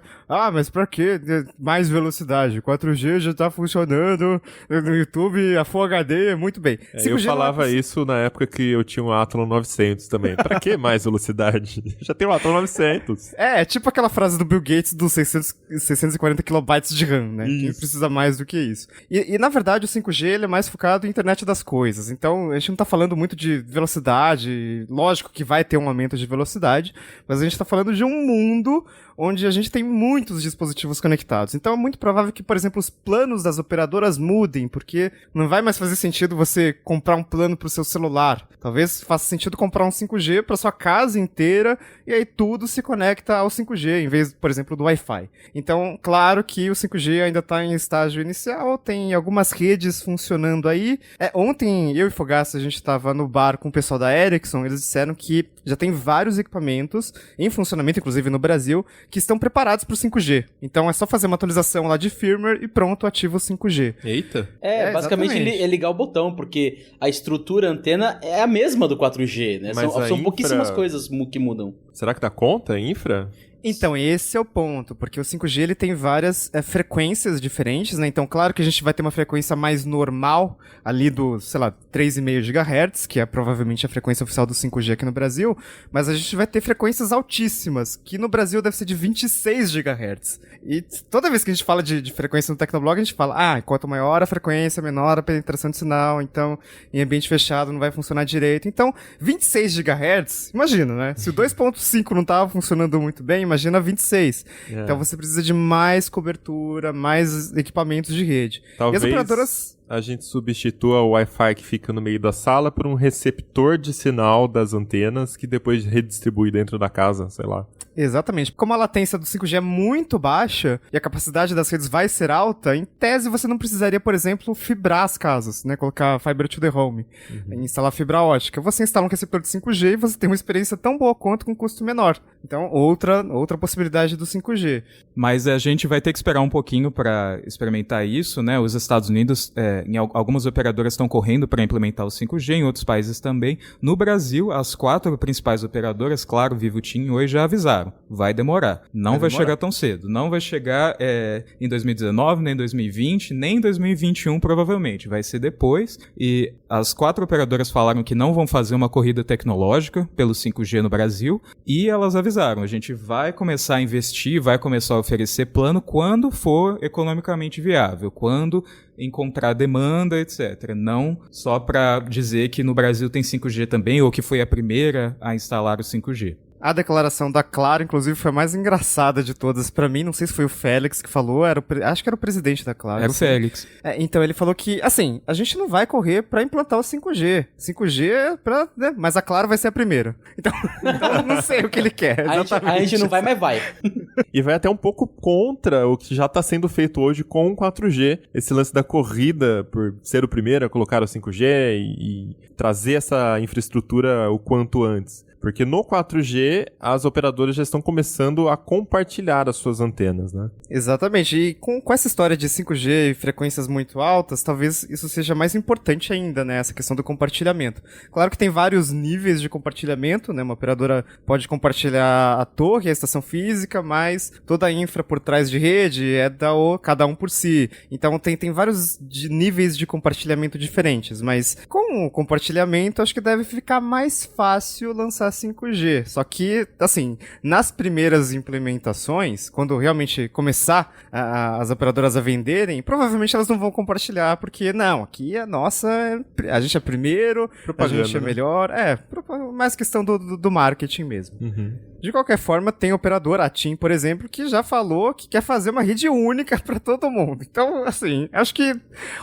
Speaker 3: mas pra que mais velocidade? 4G já tá funcionando no YouTube, a Full HD, muito bem.
Speaker 2: Eu falava isso na época que eu tinha um Athlon 900 também. Pra que mais velocidade? Já tem um Athlon 900.
Speaker 3: É tipo aquela frase do Bill Gates dos 640 kilobytes de RAM, né? Que precisa mais do que isso. E na verdade o 5G ele é mais focado em internet das coisas. Então a gente não tá falando muito de velocidade. Lógico que vai ter um aumento de velocidade, mas a gente tá falando de um mundo onde a gente tem muitos dispositivos conectados. Então é muito provável que, por exemplo, os planos das operadoras mudem, porque não vai mais fazer sentido você comprar um plano pro seu celular. Talvez faça sentido comprar um 5G para sua casa inteira e aí tudo se conecta ao 5G, em vez, por exemplo, do Wi-Fi. Então, claro que o 5G ainda está em estágio inicial, tem algumas redes funcionando aí. Ontem, eu e Fogaça, a gente estava no bar com o pessoal da Ericsson, eles disseram que já tem vários equipamentos em funcionamento, inclusive no Brasil, que estão preparados para o 5G. Então é só fazer uma atualização lá de firmware e pronto, ativa o 5G.
Speaker 2: Eita!
Speaker 5: Basicamente é ligar o botão, porque a estrutura antena é a mesma do 4G, né? São pouquíssimas coisas que mudam.
Speaker 2: Será que dá conta, infra?
Speaker 3: Então, esse é o ponto, porque o 5G ele tem várias frequências diferentes, né? Então, claro que a gente vai ter uma frequência mais normal, ali do, 3,5 GHz, que é provavelmente a frequência oficial do 5G aqui no Brasil, mas a gente vai ter frequências altíssimas, que no Brasil deve ser de 26 GHz. E toda vez que a gente fala de frequência no Tecnoblog, a gente fala, quanto maior a frequência, menor a penetração de sinal, então em ambiente fechado não vai funcionar direito. Então, 26 GHz, imagina, né? Se o 2.5 não estava funcionando muito bem, imagina 26. Então você precisa de mais cobertura, mais equipamentos de rede.
Speaker 2: Talvez
Speaker 3: e as operadoras...
Speaker 2: a gente substitua o Wi-Fi que fica no meio da sala por um receptor de sinal das antenas que depois redistribui dentro da casa, sei lá.
Speaker 3: Exatamente. Como a latência do 5G é muito baixa e a capacidade das redes vai ser alta, em tese você não precisaria, por exemplo, fibrar as casas, né? Colocar Fiber to the Home, instalar fibra ótica. Você instala um receptor de 5G e você tem uma experiência tão boa quanto com custo menor. Então, outra possibilidade do 5G.
Speaker 4: Mas a gente vai ter que esperar um pouquinho para experimentar isso, né? Os Estados Unidos, algumas operadoras estão correndo para implementar o 5G, em outros países também. No Brasil, as 4 principais operadoras, Claro, Vivo, TIM e Oi, já avisaram. Vai demorar. Não vai chegar tão cedo. Não vai chegar em 2019, nem em 2020, nem em 2021, provavelmente. Vai ser depois. E as 4 operadoras falaram que não vão fazer uma corrida tecnológica pelo 5G no Brasil. E elas avisaram, a gente vai começar a investir, vai começar a oferecer plano quando for economicamente viável, quando encontrar demanda, etc. Não só para dizer que no Brasil tem 5G também, ou que foi a primeira a instalar o 5G.
Speaker 3: A declaração da Claro, inclusive, foi a mais engraçada de todas pra mim. Não sei se foi o Félix que falou, acho que era o presidente da Claro.
Speaker 4: Era o Félix.
Speaker 3: Então ele falou que, assim, a gente não vai correr pra implantar o 5G. 5G é pra... né, mas a Claro vai ser a primeira. Então não sei o que ele quer, exatamente.
Speaker 5: A gente não vai, mas vai.
Speaker 2: E vai até um pouco contra o que já está sendo feito hoje com o 4G. Esse lance da corrida por ser o primeiro a colocar o 5G e trazer essa infraestrutura o quanto antes. Porque no 4G, as operadoras já estão começando a compartilhar as suas antenas, né?
Speaker 3: Exatamente. E com essa história de 5G e frequências muito altas, talvez isso seja mais importante ainda, né? Essa questão do compartilhamento. Claro que tem vários níveis de compartilhamento, né? Uma operadora pode compartilhar a torre, a estação física, mas toda a infra por trás de rede é cada um por si. Então tem vários níveis de compartilhamento diferentes, mas com o compartilhamento acho que deve ficar mais fácil lançar 5G. Só que, assim, nas primeiras implementações, quando realmente começar as operadoras a venderem, provavelmente elas não vão compartilhar, porque não, aqui é nossa, a gente é primeiro,
Speaker 2: Propaganda,
Speaker 3: a gente é melhor. Mais questão do marketing mesmo.
Speaker 2: Uhum.
Speaker 3: De qualquer forma, tem operadora, a TIM, por exemplo, que já falou que quer fazer uma rede única para todo mundo. Então, assim, acho que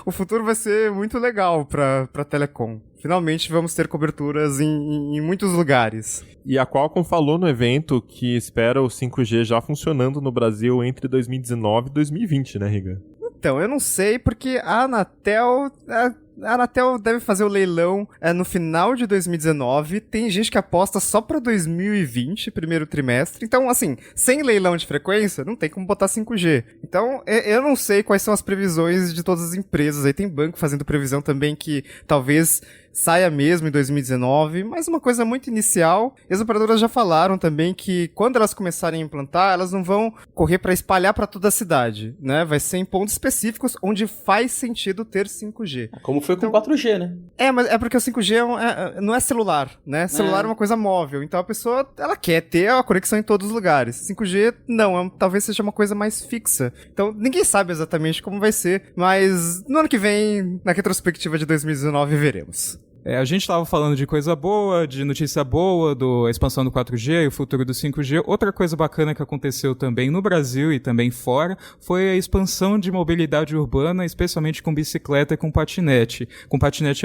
Speaker 3: o futuro vai ser muito legal para telecom. Finalmente vamos ter coberturas em muitos lugares.
Speaker 2: E a Qualcomm falou no evento que espera o 5G já funcionando no Brasil entre 2019 e 2020, né, Riga?
Speaker 3: Então, eu não sei, porque a Anatel deve fazer o leilão no final de 2019. Tem gente que aposta só pra 2020, primeiro trimestre. Então, assim, sem leilão de frequência, não tem como botar 5G. Então, eu não sei quais são as previsões de todas as empresas. Aí tem banco fazendo previsão também que talvez saia mesmo em 2019, mas uma coisa muito inicial. E as operadoras já falaram também que quando elas começarem a implantar, elas não vão correr para espalhar para toda a cidade, né? Vai ser em pontos específicos onde faz sentido ter 5G.
Speaker 5: Como foi com 4G, né?
Speaker 3: Mas é porque o 5G não é celular, né? Celular é uma coisa móvel, então a pessoa, ela quer ter a conexão em todos os lugares. 5G, não, talvez seja uma coisa mais fixa. Então, ninguém sabe exatamente como vai ser, mas no ano que vem, na retrospectiva de 2019, veremos.
Speaker 4: A gente estava falando de coisa boa, de notícia boa, da expansão do 4G e o futuro do 5G. Outra coisa bacana que aconteceu também no Brasil e também fora foi a expansão de mobilidade urbana, especialmente com bicicleta e com patinete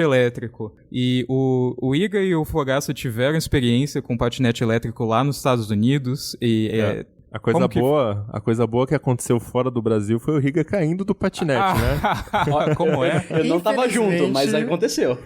Speaker 4: elétrico. E o Iga e o Fogaça tiveram experiência com patinete elétrico lá nos Estados Unidos e...
Speaker 2: A coisa boa que aconteceu fora do Brasil foi o Riga caindo do patinete, né?
Speaker 4: Como é?
Speaker 5: Eu não tava junto, mas aconteceu.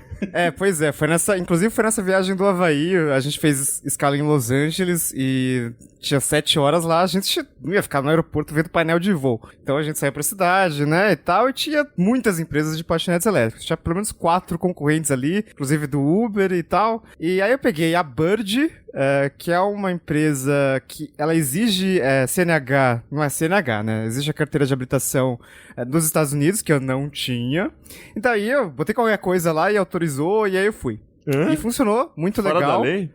Speaker 3: Pois é, inclusive foi nessa viagem do Havaí, a gente fez escala em Los Angeles e tinha 7 horas lá, a gente não ia ficar no aeroporto vendo painel de voo. Então a gente saiu pra cidade, né, e tal, e tinha muitas empresas de patinetes elétricos. Tinha pelo menos 4 concorrentes ali, inclusive do Uber e tal. E aí eu peguei a Bird, que é uma empresa que ela exige CNH, não é CNH, né? Exige a carteira de habilitação dos Estados Unidos, que eu não tinha. E daí eu botei qualquer coisa lá e autorizou, e aí eu fui. E funcionou, muito
Speaker 2: Fora
Speaker 3: legal.
Speaker 2: da lei?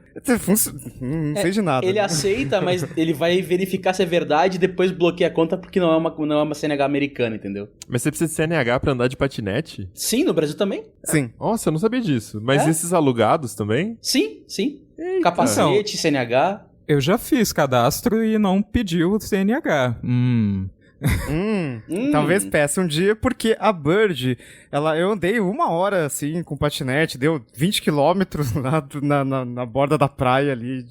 Speaker 3: Não sei de nada.
Speaker 5: Ele aceita, mas ele vai verificar se é verdade e depois bloqueia a conta porque não é uma CNH americana, entendeu?
Speaker 2: Mas você precisa de CNH pra andar de patinete?
Speaker 5: Sim, no Brasil também.
Speaker 3: Sim.
Speaker 2: Nossa, eu não sabia disso. Mas esses alugados também?
Speaker 5: Sim.
Speaker 2: Eita.
Speaker 5: Capacete, CNH.
Speaker 4: Eu já fiz cadastro e não pediu o CNH.
Speaker 3: Talvez peça um dia, porque a Bird, eu andei 1 hora, assim, com patinete, deu 20 quilômetros lá na borda da praia ali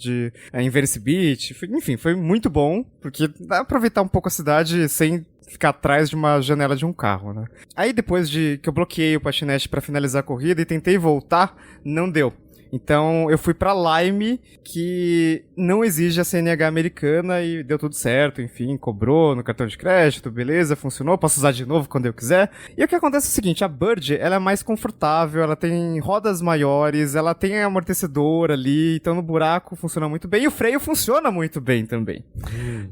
Speaker 3: em Venice Beach. Enfim, foi muito bom, porque dá pra aproveitar um pouco a cidade sem ficar atrás de uma janela de um carro, né? Aí depois que eu bloqueei o patinete pra finalizar a corrida e tentei voltar, não deu. Então eu fui pra Lime, que não exige a CNH americana, e deu tudo certo, enfim, cobrou no cartão de crédito, beleza, funcionou, posso usar de novo quando eu quiser. E o que acontece é o seguinte, a Bird, ela é mais confortável, ela tem rodas maiores, ela tem amortecedor ali, então no buraco funciona muito bem, e o freio funciona muito bem também.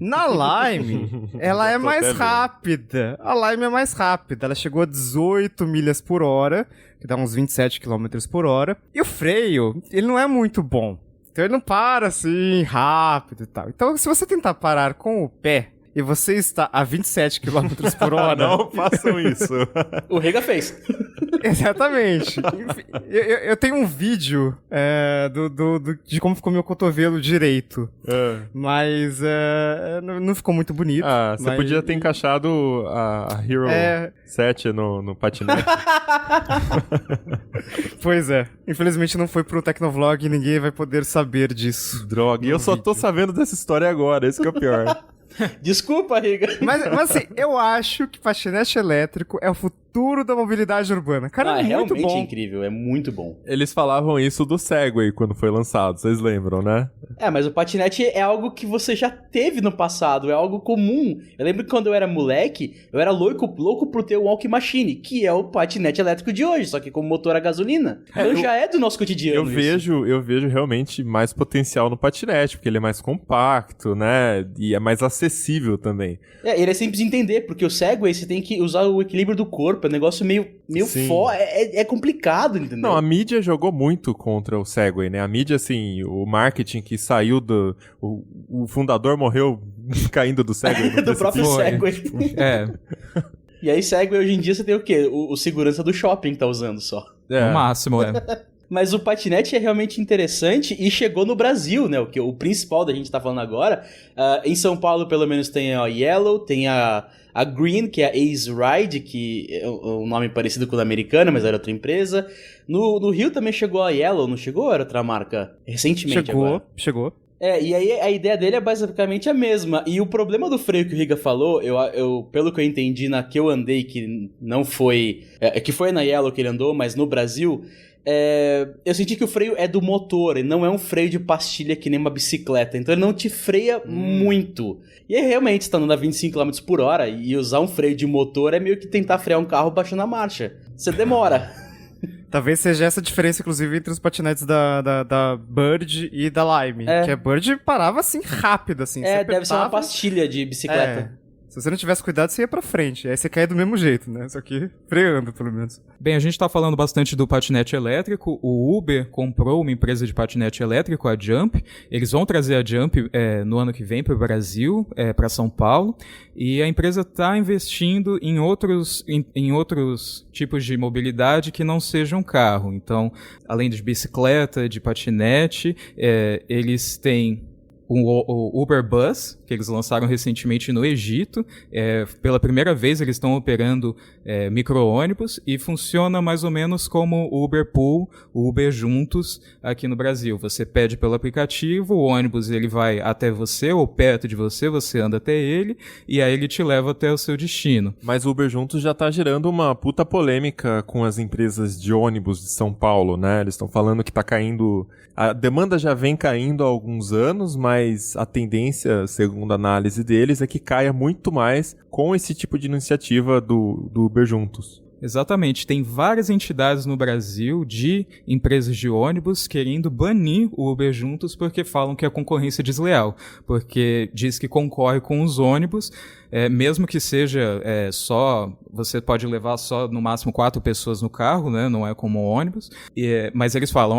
Speaker 3: Na Lime, ela é mais rápida, a Lime é mais rápida, ela chegou a 18 milhas por hora, que dá uns 27 km por hora. E o freio, ele não é muito bom. Então ele não para assim, rápido e tal. Então se você tentar parar com o pé e você está a 27 km por hora...
Speaker 2: Não façam isso.
Speaker 5: O Riga fez.
Speaker 3: Exatamente. Eu tenho um vídeo de como ficou meu cotovelo direito. Mas não ficou muito bonito.
Speaker 2: Você podia ter encaixado a Hero 7 no patinete.
Speaker 3: Pois é. Infelizmente não foi pro Tecnovlog e ninguém vai poder saber disso.
Speaker 2: Droga. E eu só tô sabendo dessa história agora. Esse que é o pior.
Speaker 5: Desculpa, Riga.
Speaker 3: Mas assim, eu acho que patinete elétrico é o futuro futuro da mobilidade urbana. Cara, é muito
Speaker 5: realmente
Speaker 3: bom.
Speaker 5: é incrível, é muito bom.
Speaker 2: Eles falavam isso do Segway quando foi lançado, vocês lembram, né?
Speaker 5: Mas o patinete é algo que você já teve no passado, é algo comum. Eu lembro que quando eu era moleque, eu era louco por ter o Walk Machine, que é o patinete elétrico de hoje, só que com motor a gasolina. Então já é do nosso cotidiano
Speaker 2: Eu vejo realmente mais potencial no patinete, porque ele é mais compacto, né? E é mais acessível também.
Speaker 5: Ele é simples de entender, porque o Segway você tem que usar o equilíbrio do corpo, é um negócio meio forte, é complicado, entendeu?
Speaker 2: Não, a mídia jogou muito contra o Segway, né? A mídia, assim, o marketing que saiu do... O fundador morreu caindo do Segway.
Speaker 5: Do próprio Segway. E aí Segway hoje em dia você tem o quê? O segurança do shopping que tá usando só.
Speaker 4: No máximo,
Speaker 5: Mas o patinete é realmente interessante e chegou no Brasil, né? O principal da gente tá falando agora. Em São Paulo, pelo menos, tem a Yellow, tem a Green, que é a Ace Ride, que é um nome parecido com o da americana, mas era outra empresa. No Rio também chegou a Yellow, não chegou? Era outra marca? Recentemente agora.
Speaker 3: Chegou.
Speaker 5: E aí a ideia dele é basicamente a mesma. E o problema do freio que o Riga falou, eu pelo que eu entendi na que eu andei, que não foi... que foi na Yellow que ele andou, mas no Brasil... eu senti que o freio é do motor, e não é um freio de pastilha que nem uma bicicleta, então ele não te freia muito. E aí realmente, você tá andando a 25 km por hora, e usar um freio de motor é meio que tentar frear um carro baixando a marcha. Você demora.
Speaker 3: Talvez seja essa a diferença, inclusive, entre os patinetes da Bird e da Lime. Que a Bird parava, assim, rápido, assim.
Speaker 5: Deve ser uma pastilha de bicicleta.
Speaker 3: Se você não tivesse cuidado, você ia pra frente. Aí você caía do mesmo jeito, né? Só que freando, pelo menos.
Speaker 4: Bem, a gente tá falando bastante do patinete elétrico. O Uber comprou uma empresa de patinete elétrico, a Jump. Eles vão trazer a Jump no ano que vem para o Brasil, para São Paulo. E a empresa está investindo em outros tipos de mobilidade que não sejam carro. Então, além de bicicleta, de patinete, eles têm o Uber Bus, que eles lançaram recentemente no Egito. Pela primeira vez eles estão operando micro-ônibus e funciona mais ou menos como o Uber Pool, o Uber Juntos aqui no Brasil. Você pede pelo aplicativo, o ônibus ele vai até você ou perto de você, você anda até ele e aí ele te leva até o seu destino.
Speaker 2: Mas o Uber Juntos já tá gerando uma puta polêmica com as empresas de ônibus de São Paulo, né? Eles estão falando que tá caindo... A demanda já vem caindo há alguns anos, mas a tendência, segundo a análise deles, é que caia muito mais com esse tipo de iniciativa do Uber Juntos.
Speaker 4: Exatamente. Tem várias entidades no Brasil de empresas de ônibus querendo banir o Uber Juntos porque falam que é concorrência desleal. Porque diz que concorre com os ônibus, mesmo que seja você pode levar só no máximo 4 pessoas no carro, né? Não é como ônibus. Mas eles falam,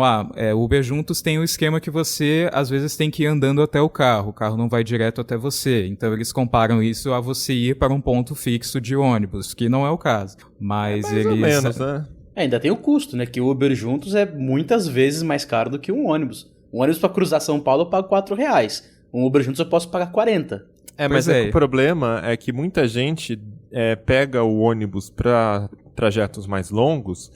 Speaker 4: o Uber Juntos tem um esquema que você às vezes tem que ir andando até o carro não vai direto até você. Então eles comparam isso a você ir para um ponto fixo de ônibus, que não é o caso. Mas
Speaker 2: mais ou menos, né?
Speaker 5: Ainda tem o custo, né? Que o Uber Juntos é muitas vezes mais caro do que um ônibus. Um ônibus pra cruzar São Paulo eu pago R$4. Um Uber Juntos eu posso pagar 40.
Speaker 2: Mas o problema é que muita gente pega o ônibus para trajetos mais longos,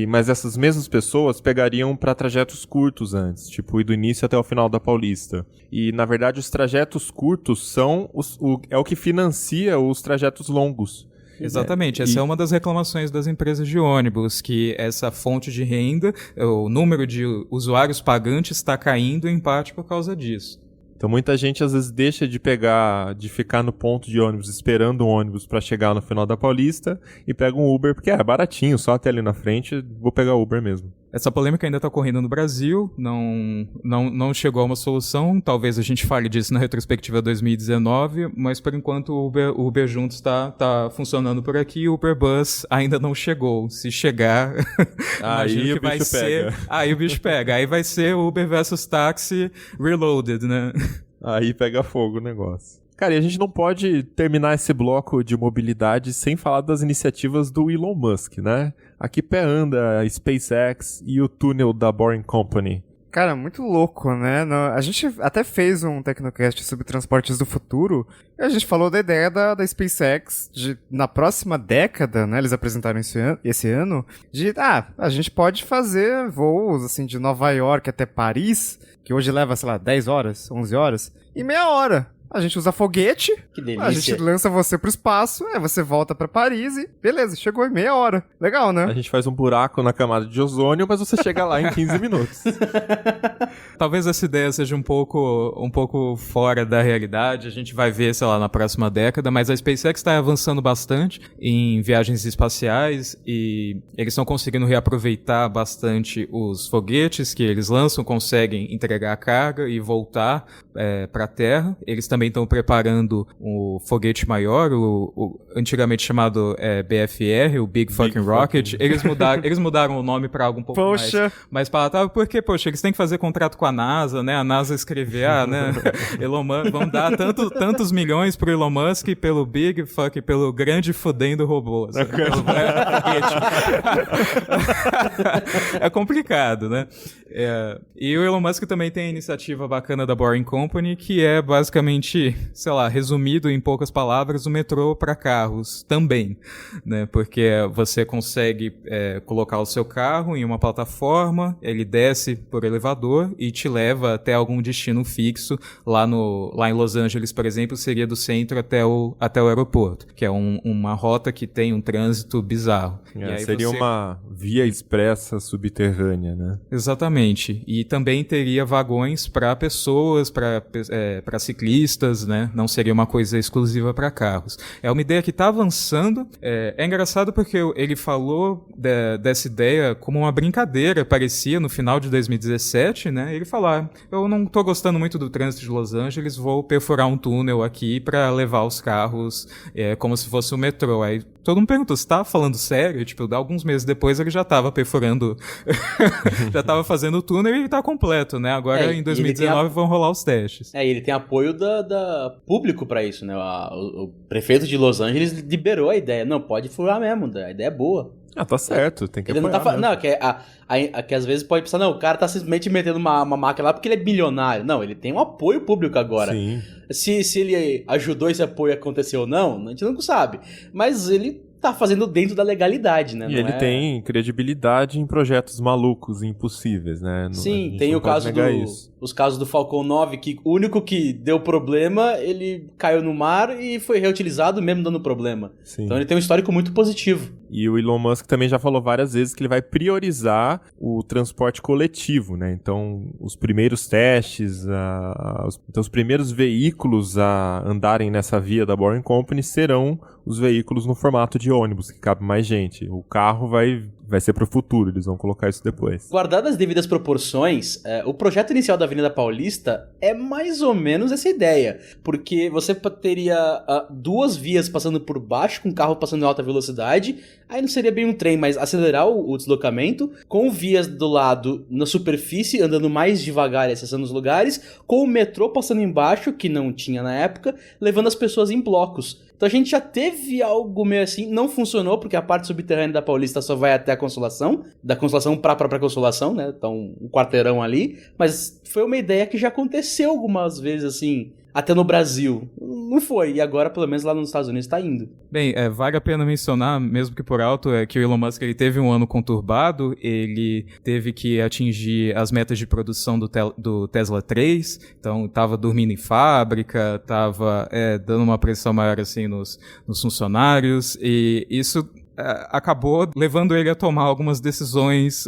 Speaker 2: mas essas mesmas pessoas pegariam para trajetos curtos antes, tipo ir do início até o final da Paulista. E, na verdade, os trajetos curtos são o que financia os trajetos longos.
Speaker 4: Exatamente, essa é uma das reclamações das empresas de ônibus, que essa fonte de renda, o número de usuários pagantes está caindo em parte por causa disso.
Speaker 2: Então muita gente às vezes deixa de ficar no ponto de ônibus esperando um ônibus para chegar no final da Paulista e pega um Uber, porque é baratinho, só até ali na frente, vou pegar o Uber mesmo.
Speaker 4: Essa polêmica ainda está ocorrendo no Brasil, não chegou a uma solução, talvez a gente fale disso na retrospectiva 2019, mas por enquanto o Uber Juntos está funcionando por aqui, o Uber Bus ainda não chegou. Se chegar,
Speaker 2: aí o bicho pega.
Speaker 4: Aí o bicho pega, aí vai ser Uber versus táxi reloaded, né?
Speaker 2: Aí pega fogo o negócio. Cara, e a gente não pode terminar esse bloco de mobilidade sem falar das iniciativas do Elon Musk, né? Aqui pé anda a SpaceX e o túnel da Boring Company.
Speaker 3: Cara, muito louco, né? A gente até fez um Tecnocast sobre transportes do futuro e a gente falou da ideia da SpaceX de, na próxima década, né? Eles apresentaram esse ano, de, a gente pode fazer voos, assim, de Nova York até Paris, que hoje leva, sei lá, 10 horas, 11 horas, em meia hora. a gente usa foguete,
Speaker 5: Que delícia.
Speaker 3: a gente lança você pro espaço, você volta pra Paris e beleza, chegou em meia hora. Legal, né?
Speaker 2: A gente faz um buraco na camada de ozônio, mas você chega lá em 15 minutos.
Speaker 4: Talvez essa ideia seja um pouco fora da realidade, a gente vai ver, sei lá, na próxima década, mas a SpaceX está avançando bastante em viagens espaciais e eles estão conseguindo reaproveitar bastante os foguetes que eles lançam, conseguem entregar a carga e voltar para a Terra. Eles também estão preparando o foguete maior, o antigamente chamado BFR, o Big Fucking Rocket. Eles mudaram o nome para algo um pouco mais palatável, porque, eles têm que fazer contrato com a NASA, né? A NASA escrever, né? Elon Musk, vamos dar tantos milhões pro Elon Musk pelo Big Fuck, pelo grande fodendo robô. Assim, é complicado, né? E o Elon Musk também tem a iniciativa bacana da Boring Company, que é basicamente, sei lá, resumido em poucas palavras, o metrô para carros também, né? Porque você consegue colocar o seu carro em uma plataforma, ele desce por elevador e te leva até algum destino fixo. Lá em Los Angeles, por exemplo, seria do centro até o aeroporto, que é uma rota que tem um trânsito bizarro. E aí
Speaker 2: seria uma via expressa subterrânea, né?
Speaker 4: Exatamente. E também teria vagões para pessoas, para ciclistas, né? Não seria uma coisa exclusiva para carros. É uma ideia que está avançando. É engraçado porque ele falou dessa ideia como uma brincadeira, parecia, no final de 2017, né? Ele falou, eu não tô gostando muito do trânsito de Los Angeles, vou perfurar um túnel aqui para levar os carros como se fosse um metrô. Aí todo mundo perguntou, você tá falando sério? Tipo, alguns meses depois ele já tava perfurando, já tava fazendo o túnel e ele tá completo, né? Agora em 2019 vão rolar os testes.
Speaker 5: Ele tem apoio da público pra isso, né? O prefeito de Los Angeles liberou a ideia. Não, pode furar mesmo, a ideia é boa.
Speaker 2: Tá certo, tem que
Speaker 5: ele
Speaker 2: apoiar.
Speaker 5: Não tá não, que às vezes pode pensar, não, o cara tá simplesmente metendo uma máquina lá porque ele é bilionário. Não, ele tem um apoio público agora.
Speaker 2: Sim.
Speaker 5: Se ele ajudou esse apoio a acontecer ou não, a gente não sabe. Mas ele tá fazendo dentro da legalidade, né?
Speaker 2: E ele tem credibilidade em projetos malucos e impossíveis, né?
Speaker 5: Sim, tem os casos do Falcon 9, que o único que deu problema, ele caiu no mar e foi reutilizado mesmo dando problema.
Speaker 2: Sim.
Speaker 5: Então ele tem um histórico muito positivo.
Speaker 2: E o Elon Musk também já falou várias vezes que ele vai priorizar o transporte coletivo, né? Então, os primeiros testes, os primeiros veículos a andarem nessa via da Boring Company serão os veículos no formato de ônibus, que cabe mais gente. O carro vai ser pro futuro, eles vão colocar isso depois.
Speaker 5: Guardadas as devidas proporções, o projeto inicial da Avenida Paulista é mais ou menos essa ideia, porque você teria duas vias passando por baixo, com o carro passando em alta velocidade, aí não seria bem um trem, mas acelerar o deslocamento, com vias do lado na superfície, andando mais devagar e acessando os lugares, com o metrô passando embaixo, que não tinha na época, levando as pessoas em blocos. Então a gente já teve algo meio assim, não funcionou, porque a parte subterrânea da Paulista só vai até a Consolação, da Consolação pra própria Consolação, né? Então, um quarteirão ali. Mas foi uma ideia que já aconteceu algumas vezes, assim, até no Brasil. Não foi, e agora, pelo menos lá nos Estados Unidos, tá indo.
Speaker 4: Bem, vale a pena mencionar, mesmo que por alto, que o Elon Musk ele teve um ano conturbado, ele teve que atingir as metas de produção do Tesla 3, então estava dormindo em fábrica, estava dando uma pressão maior assim nos funcionários, e isso acabou levando ele a tomar algumas decisões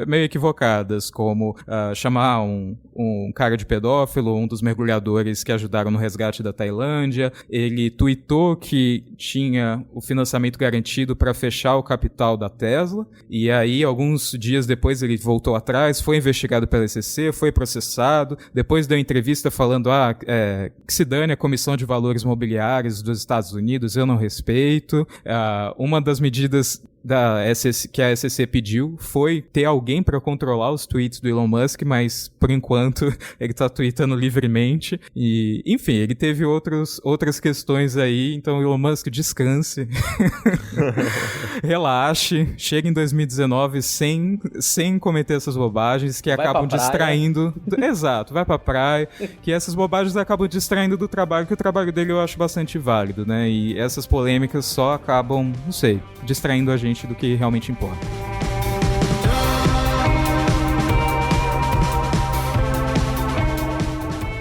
Speaker 4: meio equivocadas, como chamar um cara de pedófilo, um dos mergulhadores que ajudaram no resgate da Tailândia. Ele tweetou que tinha o financiamento garantido para fechar o capital da Tesla, e aí alguns dias depois ele voltou atrás, foi investigado pela SEC, foi processado, depois deu entrevista falando que se dane a Comissão de Valores Mobiliários dos Estados Unidos, eu não respeito. Uma das medidas que a SEC pediu foi ter alguém para controlar os tweets do Elon Musk, mas por enquanto ele tá tweetando livremente e, enfim, ele teve outras questões aí, então Elon Musk, descanse, relaxe, chega em 2019 sem cometer essas bobagens que acabam distraindo. Exato, vai pra praia, que essas bobagens acabam distraindo do trabalho, que o trabalho dele eu acho bastante válido, né? E essas polêmicas só acabam, não sei, distraindo a gente do que realmente importa.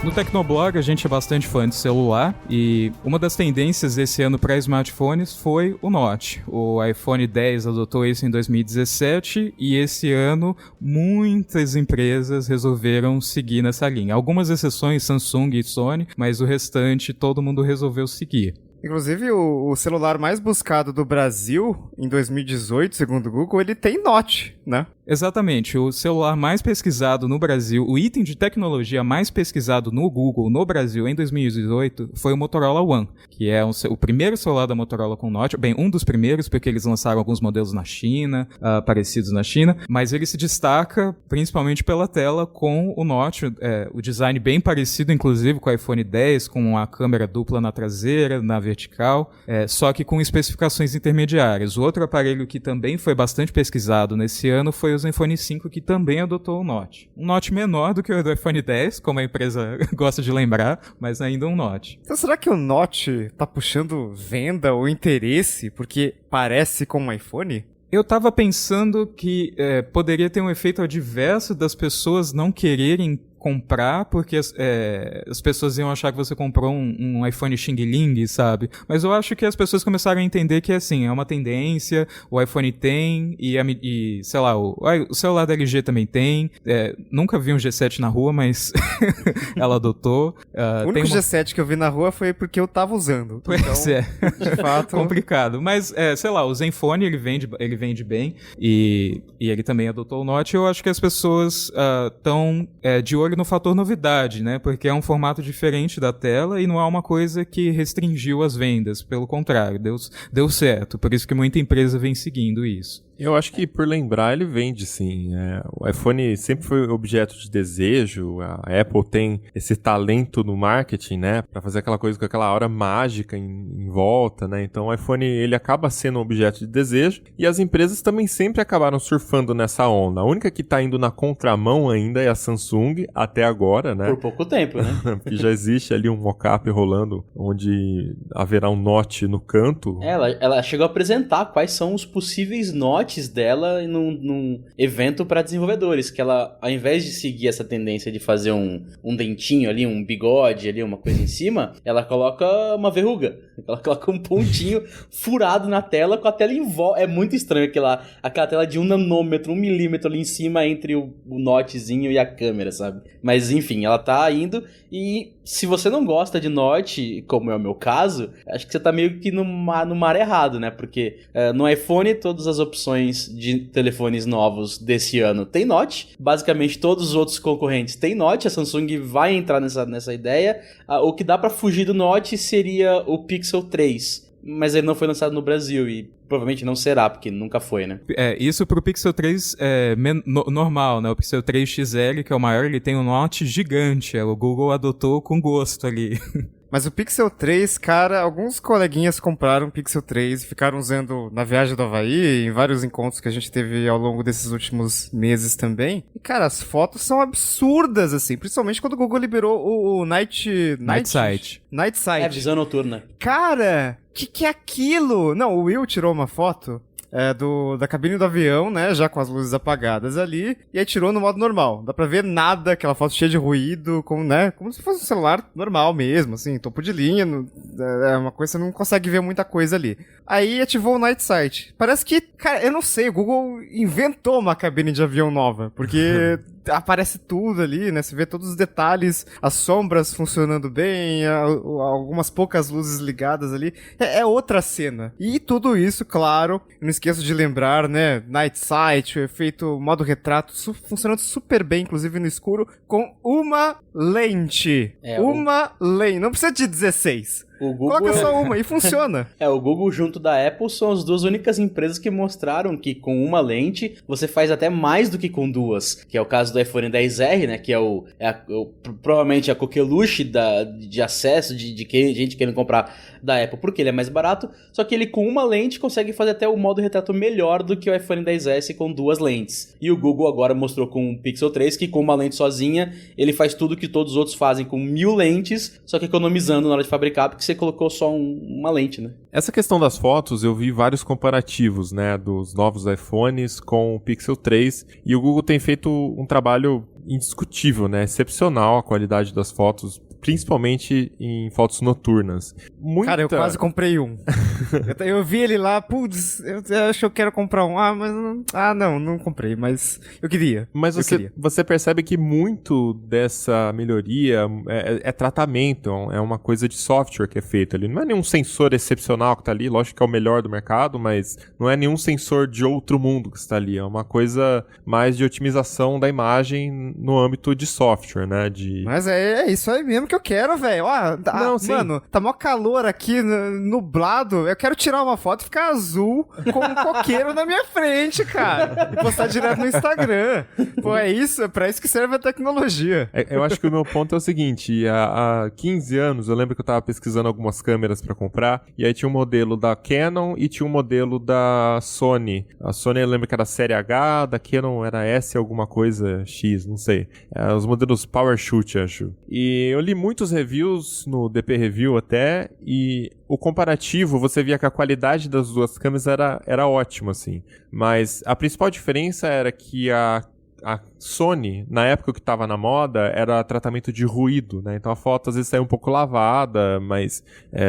Speaker 4: No Tecnoblog a gente é bastante fã de celular e uma das tendências desse ano para smartphones foi o Note. O iPhone X adotou isso em 2017 e esse ano muitas empresas resolveram seguir nessa linha. Algumas exceções, Samsung e Sony, mas o restante todo mundo resolveu seguir.
Speaker 3: Inclusive, o celular mais buscado do Brasil em 2018, segundo o Google, ele tem Note, né?
Speaker 4: Exatamente, o celular mais pesquisado no Brasil, o item de tecnologia mais pesquisado no Google no Brasil em 2018 foi o Motorola One, que é o primeiro celular da Motorola com Note, bem, um dos primeiros, porque eles lançaram alguns modelos na China, parecidos na China, mas ele se destaca principalmente pela tela com o Note, o design bem parecido, inclusive, com o iPhone X, com a câmera dupla na traseira, na vertical, só que com especificações intermediárias. O outro aparelho que também foi bastante pesquisado nesse ano foi o Zenfone 5, que também adotou o Note. Um Note menor do que o do iPhone X, como a empresa gosta de lembrar, mas ainda um Note.
Speaker 3: Então será que o Note tá puxando venda ou interesse porque parece com um iPhone?
Speaker 4: Eu tava pensando que poderia ter um efeito adverso das pessoas não quererem comprar, porque as pessoas iam achar que você comprou um iPhone Xing Ling, sabe? Mas eu acho que as pessoas começaram a entender que, assim, é uma tendência, o iPhone tem, e sei lá, o celular da LG também tem. Nunca vi um G7 na rua, mas ela adotou.
Speaker 3: O único G7 que eu vi na rua foi porque eu tava usando.
Speaker 4: Pois
Speaker 3: então, de fato...
Speaker 4: complicado. Mas, sei lá, o Zenfone, ele vende bem, e ele também adotou o Note. Eu acho que as pessoas estão de olho no fator novidade, né? Porque é um formato diferente da tela e não é uma coisa que restringiu as vendas. Pelo contrário, deu certo. Por isso que muita empresa vem seguindo isso.
Speaker 2: Eu acho que, por lembrar, ele vende, sim. O iPhone sempre foi objeto de desejo. A Apple tem esse talento no marketing, né? Pra fazer aquela coisa com aquela aura mágica em volta, né? Então, o iPhone, ele acaba sendo um objeto de desejo. E as empresas também sempre acabaram surfando nessa onda. A única que tá indo na contramão ainda é a Samsung, até agora, né?
Speaker 5: Por pouco tempo, né?
Speaker 2: Porque já existe ali um mock-up rolando, onde haverá um Note no canto.
Speaker 5: Ela chegou a apresentar quais são os possíveis Notes dela num evento para desenvolvedores, que ela, ao invés de seguir essa tendência de fazer um dentinho ali, um bigode ali, uma coisa em cima, ela coloca uma verruga. Ela coloca um pontinho furado na tela com a tela em volta. É muito estranho aquela tela de 1 nanômetro, 1 milímetro ali em cima entre o notezinho e a câmera, sabe? Mas enfim, ela tá indo e se você não gosta de Note, como é o meu caso, acho que você tá meio que no mar errado, né? Porque no iPhone todas as opções de telefones novos desse ano tem Note. Basicamente todos os outros concorrentes têm Note. A Samsung vai entrar nessa ideia. O que dá pra fugir do Note seria o Pixel 3. Mas ele não foi lançado no Brasil e provavelmente não será, porque nunca foi, né?
Speaker 4: Isso pro Pixel 3 é normal, né? O Pixel 3 XL, que é o maior, ele tem um Note gigante. O Google adotou com gosto ali.
Speaker 3: Mas o Pixel 3, cara, alguns coleguinhas compraram o Pixel 3 e ficaram usando na viagem do Havaí, em vários encontros que a gente teve ao longo desses últimos meses também. E, cara, as fotos são absurdas, assim, principalmente quando o Google liberou o Night Sight.
Speaker 5: Visão noturna.
Speaker 3: Cara, que é aquilo? Não, o Will tirou uma foto da cabine do avião, né, já com as luzes apagadas ali, e aí tirou no modo normal. Dá pra ver nada, aquela foto cheia de ruído, como se fosse um celular normal mesmo, assim, topo de linha, é uma coisa, você não consegue ver muita coisa ali. Aí ativou o Night Sight. Parece que, cara, eu não sei, o Google inventou uma cabine de avião nova, porque aparece tudo ali, né, você vê todos os detalhes, as sombras funcionando bem, algumas poucas luzes ligadas ali, é outra cena. E tudo isso, claro, não esqueço de lembrar, né, Night Sight, o efeito modo retrato, funcionando super bem, inclusive no escuro, com uma lente. Lente, não precisa de 16.
Speaker 5: O Google
Speaker 3: coloca só uma e funciona.
Speaker 5: O Google junto da Apple são as duas únicas empresas que mostraram que com uma lente você faz até mais do que com duas, que é o caso do iPhone XR, né, que provavelmente a coqueluche de acesso de gente querendo comprar da Apple, porque ele é mais barato, só que ele com uma lente consegue fazer até o modo retrato melhor do que o iPhone XS com duas lentes. E o Google agora mostrou com o Pixel 3 que com uma lente sozinha ele faz tudo que todos os outros fazem com 1000 lentes, só que economizando na hora de fabricar, porque você colocou só uma lente, né?
Speaker 2: Essa questão das fotos, eu vi vários comparativos, né, dos novos iPhones com o Pixel 3, e o Google tem feito um trabalho indiscutível, né, excepcional a qualidade das fotos, principalmente em fotos noturnas.
Speaker 3: Cara, eu quase comprei um. eu vi ele lá, putz, eu acho que eu quero comprar um. Não comprei, mas eu queria.
Speaker 2: Mas você percebe que muito dessa melhoria é tratamento, é uma coisa de software que é feito ali. Não é nenhum sensor excepcional que está ali, lógico que é o melhor do mercado, mas não é nenhum sensor de outro mundo que está ali. É uma coisa mais de otimização da imagem no âmbito de software, né?
Speaker 3: Mas é isso aí mesmo que eu quero, velho. Mano, tá mó calor aqui, nublado. Eu quero tirar uma foto e ficar azul com um coqueiro na minha frente, cara. E postar direto no Instagram. Pô, é pra isso que serve a tecnologia.
Speaker 2: Eu acho que o meu ponto é o seguinte, há 15 anos eu lembro que eu tava pesquisando algumas câmeras pra comprar, e aí tinha um modelo da Canon e tinha um modelo da Sony. A Sony eu lembro que era série H, da Canon era S alguma coisa X, não sei. Os modelos PowerShoot, acho. E eu li muitos reviews no DP Review até, e o comparativo, você via que a qualidade das duas câmeras era ótima, assim. Mas a principal diferença era que a Sony, na época que estava na moda, era tratamento de ruído, né? Então a foto às vezes saía um pouco lavada, mas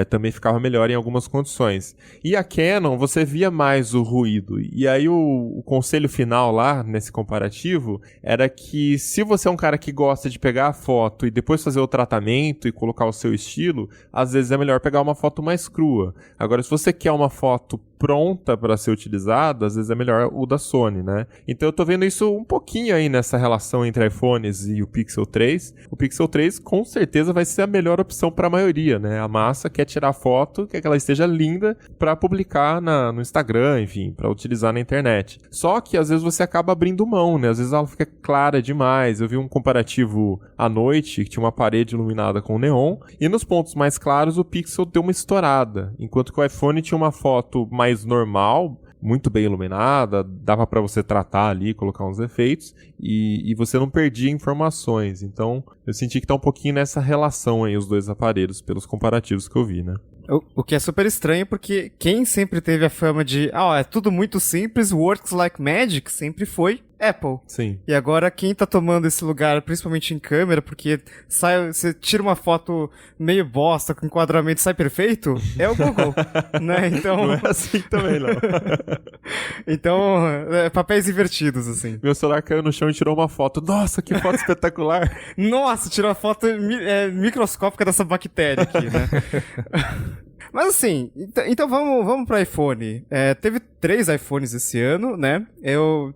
Speaker 2: também ficava melhor em algumas condições. E a Canon, você via mais o ruído. E aí o conselho final lá, nesse comparativo, era que se você é um cara que gosta de pegar a foto e depois fazer o tratamento e colocar o seu estilo, às vezes é melhor pegar uma foto mais crua. Agora, se você quer uma foto pronta para ser utilizada, às vezes é melhor o da Sony, né? Então eu tô vendo isso um pouquinho aí nessa relação entre iPhones e o Pixel 3. O Pixel 3 com certeza vai ser a melhor opção para a maioria, né? A massa quer tirar foto, quer que ela esteja linda para publicar no Instagram, enfim, para utilizar na internet. Só que às vezes você acaba abrindo mão, né? Às vezes ela fica clara demais. Eu vi um comparativo à noite, que tinha uma parede iluminada com neon, e nos pontos mais claros o Pixel deu uma estourada, enquanto que o iPhone tinha uma foto mais normal, muito bem iluminada, dava para você tratar ali, colocar uns efeitos, e você não perdia informações. Então, eu senti que tá um pouquinho nessa relação aí, os dois aparelhos, pelos comparativos que eu vi, né?
Speaker 3: O que é super estranho, porque quem sempre teve a fama de é tudo muito simples, works like magic, sempre foi Apple.
Speaker 2: Sim.
Speaker 3: E agora quem tá tomando esse lugar, principalmente em câmera, porque você tira uma foto meio bosta, com enquadramento sai perfeito, é o Google, né? Então...
Speaker 2: Não é assim também, não.
Speaker 3: Então, papéis invertidos, assim.
Speaker 2: Meu celular caiu no chão e tirou uma foto. Nossa, que foto espetacular.
Speaker 3: Nossa, tirou a foto microscópica dessa bactéria aqui, né? Mas assim, então vamos pro iPhone. Teve 3 iPhones esse ano, né?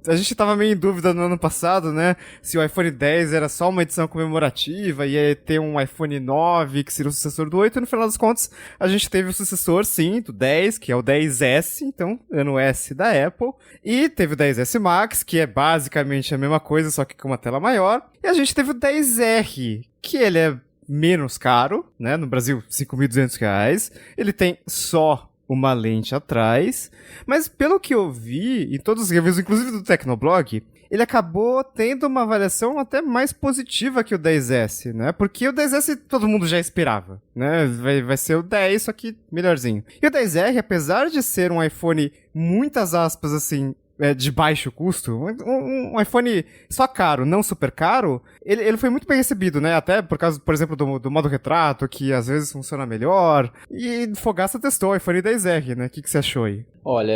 Speaker 3: A gente tava meio em dúvida no ano passado, né? Se o iPhone 10 era só uma edição comemorativa, ia ter um iPhone 9 que seria o sucessor do 8, e no final das contas a gente teve o sucessor, sim, do 10, que é o 10S, então, ano S da Apple, e teve o 10S Max, que é basicamente a mesma coisa, só que com uma tela maior, e a gente teve o 10R, que ele é menos caro, né? No Brasil, R$5.200. Ele tem só uma lente atrás, mas pelo que eu vi em todos os reviews, inclusive do Tecnoblog, ele acabou tendo uma avaliação até mais positiva que o 10S, né? Porque o 10S todo mundo já esperava, né? Vai ser o 10, só que melhorzinho. E o 10R, apesar de ser um iPhone, muitas aspas, assim, de baixo custo, um iPhone só caro, não super caro, ele foi muito bem recebido, né? Até por causa, por exemplo, do modo retrato, que às vezes funciona melhor. E Fogaça testou o iPhone 10R, né? O que você achou aí?
Speaker 5: Olha,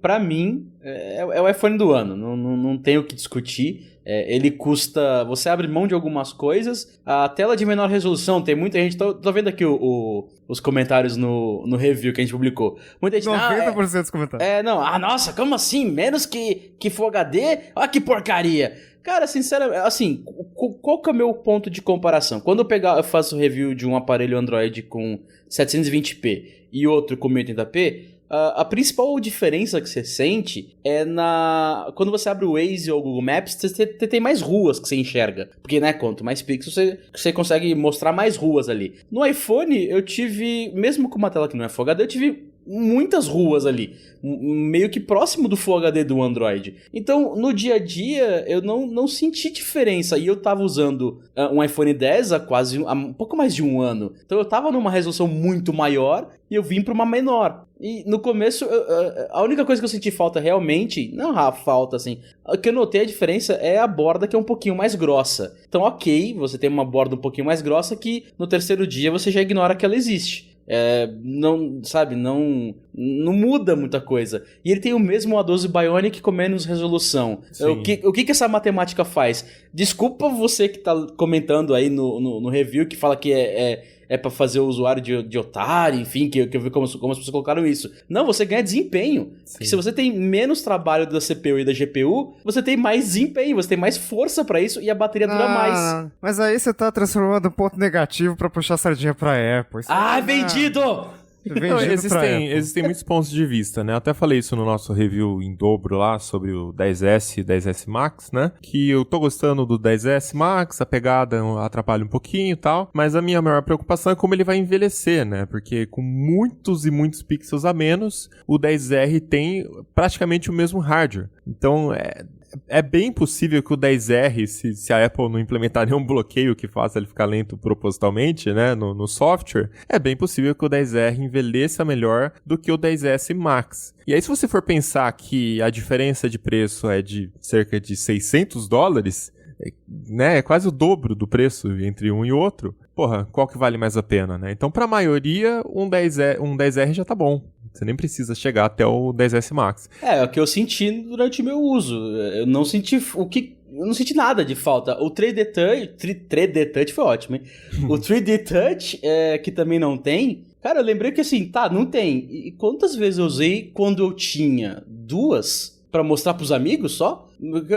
Speaker 5: pra mim, é o iPhone do ano, não tem o que discutir. Ele custa... Você abre mão de algumas coisas. A tela de menor resolução, tem muita gente... Tô vendo aqui os comentários no review que a gente publicou. Muita gente...
Speaker 3: 90% dos comentários.
Speaker 5: Nossa, como assim? Menos que Full HD? Olha que porcaria! Cara, sinceramente, assim, qual que é o meu ponto de comparação? Quando eu faço review de um aparelho Android com 720p e outro com 1080p, a principal diferença que você sente é quando você abre o Waze ou o Google Maps, você tem mais ruas que você enxerga. Porque, né, quanto mais pixels, você consegue mostrar mais ruas ali. No iPhone, eu tive, mesmo com uma tela que não é Full HD, eu tive muitas ruas ali, meio que próximo do Full HD do Android. Então, no dia a dia, eu não senti diferença. E eu tava usando um iPhone X há um pouco mais de um ano. Então, eu tava numa resolução muito maior e eu vim pra uma menor. E no começo, a única coisa que eu senti falta realmente, não falta assim, o que eu notei a diferença é a borda que é um pouquinho mais grossa. Então, ok, você tem uma borda um pouquinho mais grossa que no terceiro dia você já ignora que ela existe. Não muda muita coisa. E ele tem o mesmo A12 Bionic com menos resolução. O que essa matemática faz? Desculpa você que tá comentando aí no review que fala que é pra fazer o usuário de otário, enfim, que eu vi como as pessoas colocaram isso. Não, você ganha desempenho. Porque se você tem menos trabalho da CPU e da GPU, você tem mais desempenho, você tem mais força pra isso e a bateria dura mais.
Speaker 3: Mas aí você tá transformando um ponto negativo pra puxar a sardinha pra Apple.
Speaker 5: Vendido!
Speaker 2: Não, existem muitos pontos de vista, né? Eu até falei isso no nosso review em dobro lá sobre o 10S e 10S Max, né? Que eu tô gostando do 10S Max, a pegada atrapalha um pouquinho e tal, mas a minha maior preocupação é como ele vai envelhecer, né? Porque com muitos e muitos pixels a menos, o 10R tem praticamente o mesmo hardware. Então, é bem possível que o 10R, se a Apple não implementar nenhum bloqueio que faça ele ficar lento propositalmente, né, no software, é bem possível que o 10R envelheça melhor do que o 10S Max. E aí, se você for pensar que a diferença de preço é de cerca de $600, né, é quase o dobro do preço entre um e outro, porra, qual que vale mais a pena, né? Então, pra maioria, um 10R já tá bom. Você nem precisa chegar até o 10S Max.
Speaker 5: É o que eu senti durante o meu uso. Eu não senti eu não senti nada de falta. O 3D Touch foi ótimo, hein? O 3D Touch, que também não tem. Cara, eu lembrei que assim, não tem. E quantas vezes eu usei quando eu tinha 2 pra mostrar pros amigos só?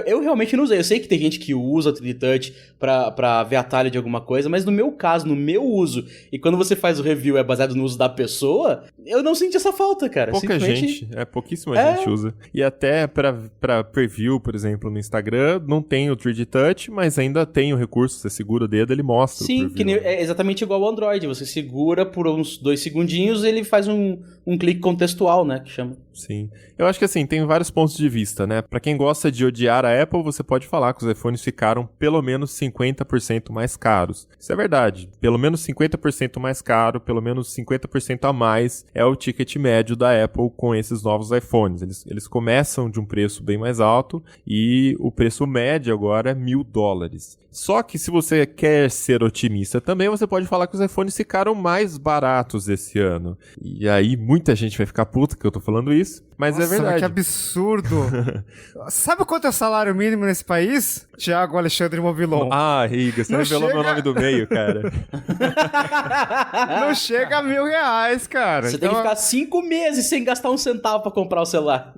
Speaker 5: Eu realmente não usei. Eu sei que tem gente que usa o 3D Touch pra ver atalho de alguma coisa, mas no meu caso, no meu uso, e quando você faz o review é baseado no uso da pessoa, eu não senti essa falta, cara.
Speaker 2: Pouquíssima gente usa. E até pra preview, por exemplo, no Instagram, não tem o 3D Touch, mas ainda tem o recurso, você segura o dedo, ele mostra.
Speaker 5: Sim, que é exatamente igual ao Android. Você segura por uns 2 segundinhos, ele faz um clique contextual, né, que chama.
Speaker 2: Sim. Eu acho que assim, tem vários pontos de vista, né? Pra quem gosta de odiar a Apple, você pode falar que os iPhones ficaram pelo menos 50% mais caros. Isso é verdade. Pelo menos 50% mais caro, pelo menos 50% a mais é o ticket médio da Apple com esses novos iPhones. Eles começam de um preço bem mais alto e o preço médio agora é $1.000. Só que se você quer ser otimista também, você pode falar que os iPhones ficaram mais baratos esse ano. E aí muita gente vai ficar puta que eu tô falando isso, mas
Speaker 3: Nossa,
Speaker 2: é verdade.
Speaker 3: Que absurdo! Sabe quanto é o salário mínimo nesse país? Tiago Alexandre Mobilon.
Speaker 2: Riga, você revelou meu nome do meio, cara.
Speaker 3: Não chega a R$1.000, cara.
Speaker 5: Você tem que ficar 5 meses sem gastar um centavo pra comprar o celular.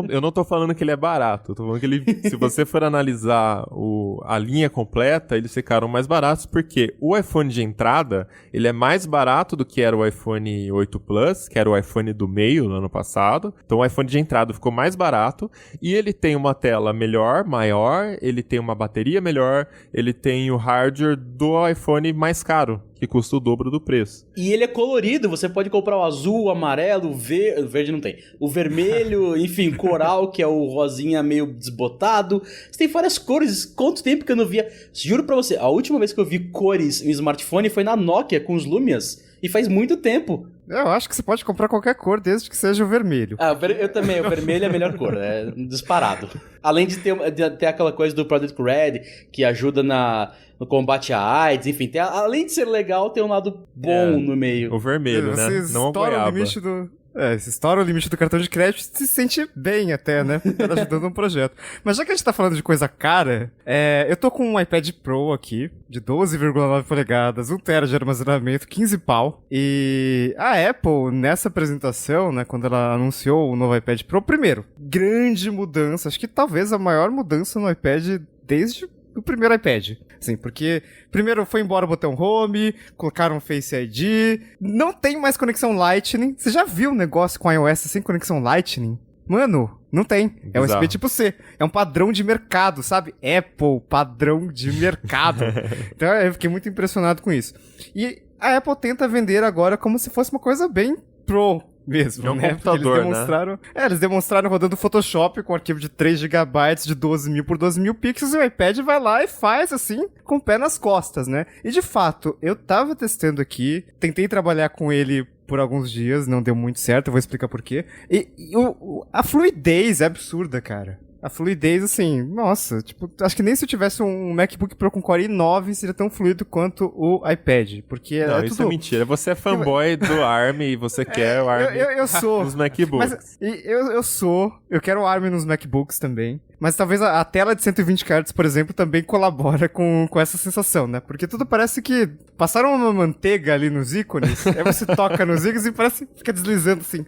Speaker 2: Eu não tô falando que ele é barato, eu tô falando que ele, se você for analisar a linha completa, eles ficaram mais baratos, porque o iPhone de entrada, ele é mais barato do que era o iPhone 8 Plus, que era o iPhone do meio no ano passado. Então o iPhone de entrada ficou mais barato, e ele tem uma tela melhor, maior, ele tem uma bateria melhor, ele tem o hardware do iPhone mais caro, que custa o dobro do preço.
Speaker 5: E ele é colorido, você pode comprar o azul, o amarelo, o verde não tem. O vermelho, enfim, coral, que é o rosinha meio desbotado. Você tem várias cores. Quanto tempo que eu não via? Juro pra você, a última vez que eu vi cores em smartphone foi na Nokia com os Lumias. E faz muito tempo.
Speaker 3: Eu acho que você pode comprar qualquer cor, desde que seja o vermelho.
Speaker 5: Eu também. O vermelho é a melhor cor, é disparado. Além de ter aquela coisa do Project Red, que ajuda no combate à AIDS, enfim. Além de ser legal, tem um lado bom no meio.
Speaker 2: O vermelho, né? Não a goiaba.
Speaker 3: Se estoura o limite do cartão de crédito, se sente bem até, né? Tá ajudando um projeto. Mas já que a gente tá falando de coisa cara, eu tô com um iPad Pro aqui, de 12,9 polegadas, 1 TB de armazenamento, 15 pau. E a Apple, nessa apresentação, né, quando ela anunciou o novo iPad Pro, primeiro, grande mudança, acho que talvez a maior mudança no iPad desde o primeiro iPad. Sim, porque primeiro foi embora o botão Home, colocaram o Face ID, não tem mais conexão Lightning. Você já viu um negócio com iOS sem conexão Lightning? Mano, não tem. É USB tipo C. É um padrão de mercado, sabe? Apple, padrão de mercado. Então eu fiquei muito impressionado com isso. E a Apple tenta vender agora como se fosse uma coisa bem Pro, mesmo,
Speaker 2: É um
Speaker 3: né?
Speaker 2: computador,
Speaker 3: eles demonstraram, eles demonstraram rodando Photoshop com arquivo de 3 GB de 12.000 por 12.000 pixels e o iPad vai lá e faz assim, com o pé nas costas, né? E de fato, eu tava testando aqui, tentei trabalhar com ele por alguns dias, não deu muito certo, eu vou explicar por quê. E a fluidez é absurda, cara. A fluidez, assim, nossa, tipo, acho que nem se eu tivesse um MacBook Pro com Core i9 seria tão fluido quanto o iPad, porque
Speaker 2: Não,
Speaker 3: é
Speaker 2: isso
Speaker 3: tudo...
Speaker 2: é mentira. Você é fanboy do ARM e você quer o ARM
Speaker 3: eu sou.
Speaker 2: nos MacBooks.
Speaker 3: Mas eu quero o ARM nos MacBooks também. Mas talvez a tela de 120 Hz, por exemplo, também colabora com essa sensação, né? Porque tudo parece que passaram uma manteiga ali nos ícones, aí você toca nos ícones e parece que fica deslizando assim.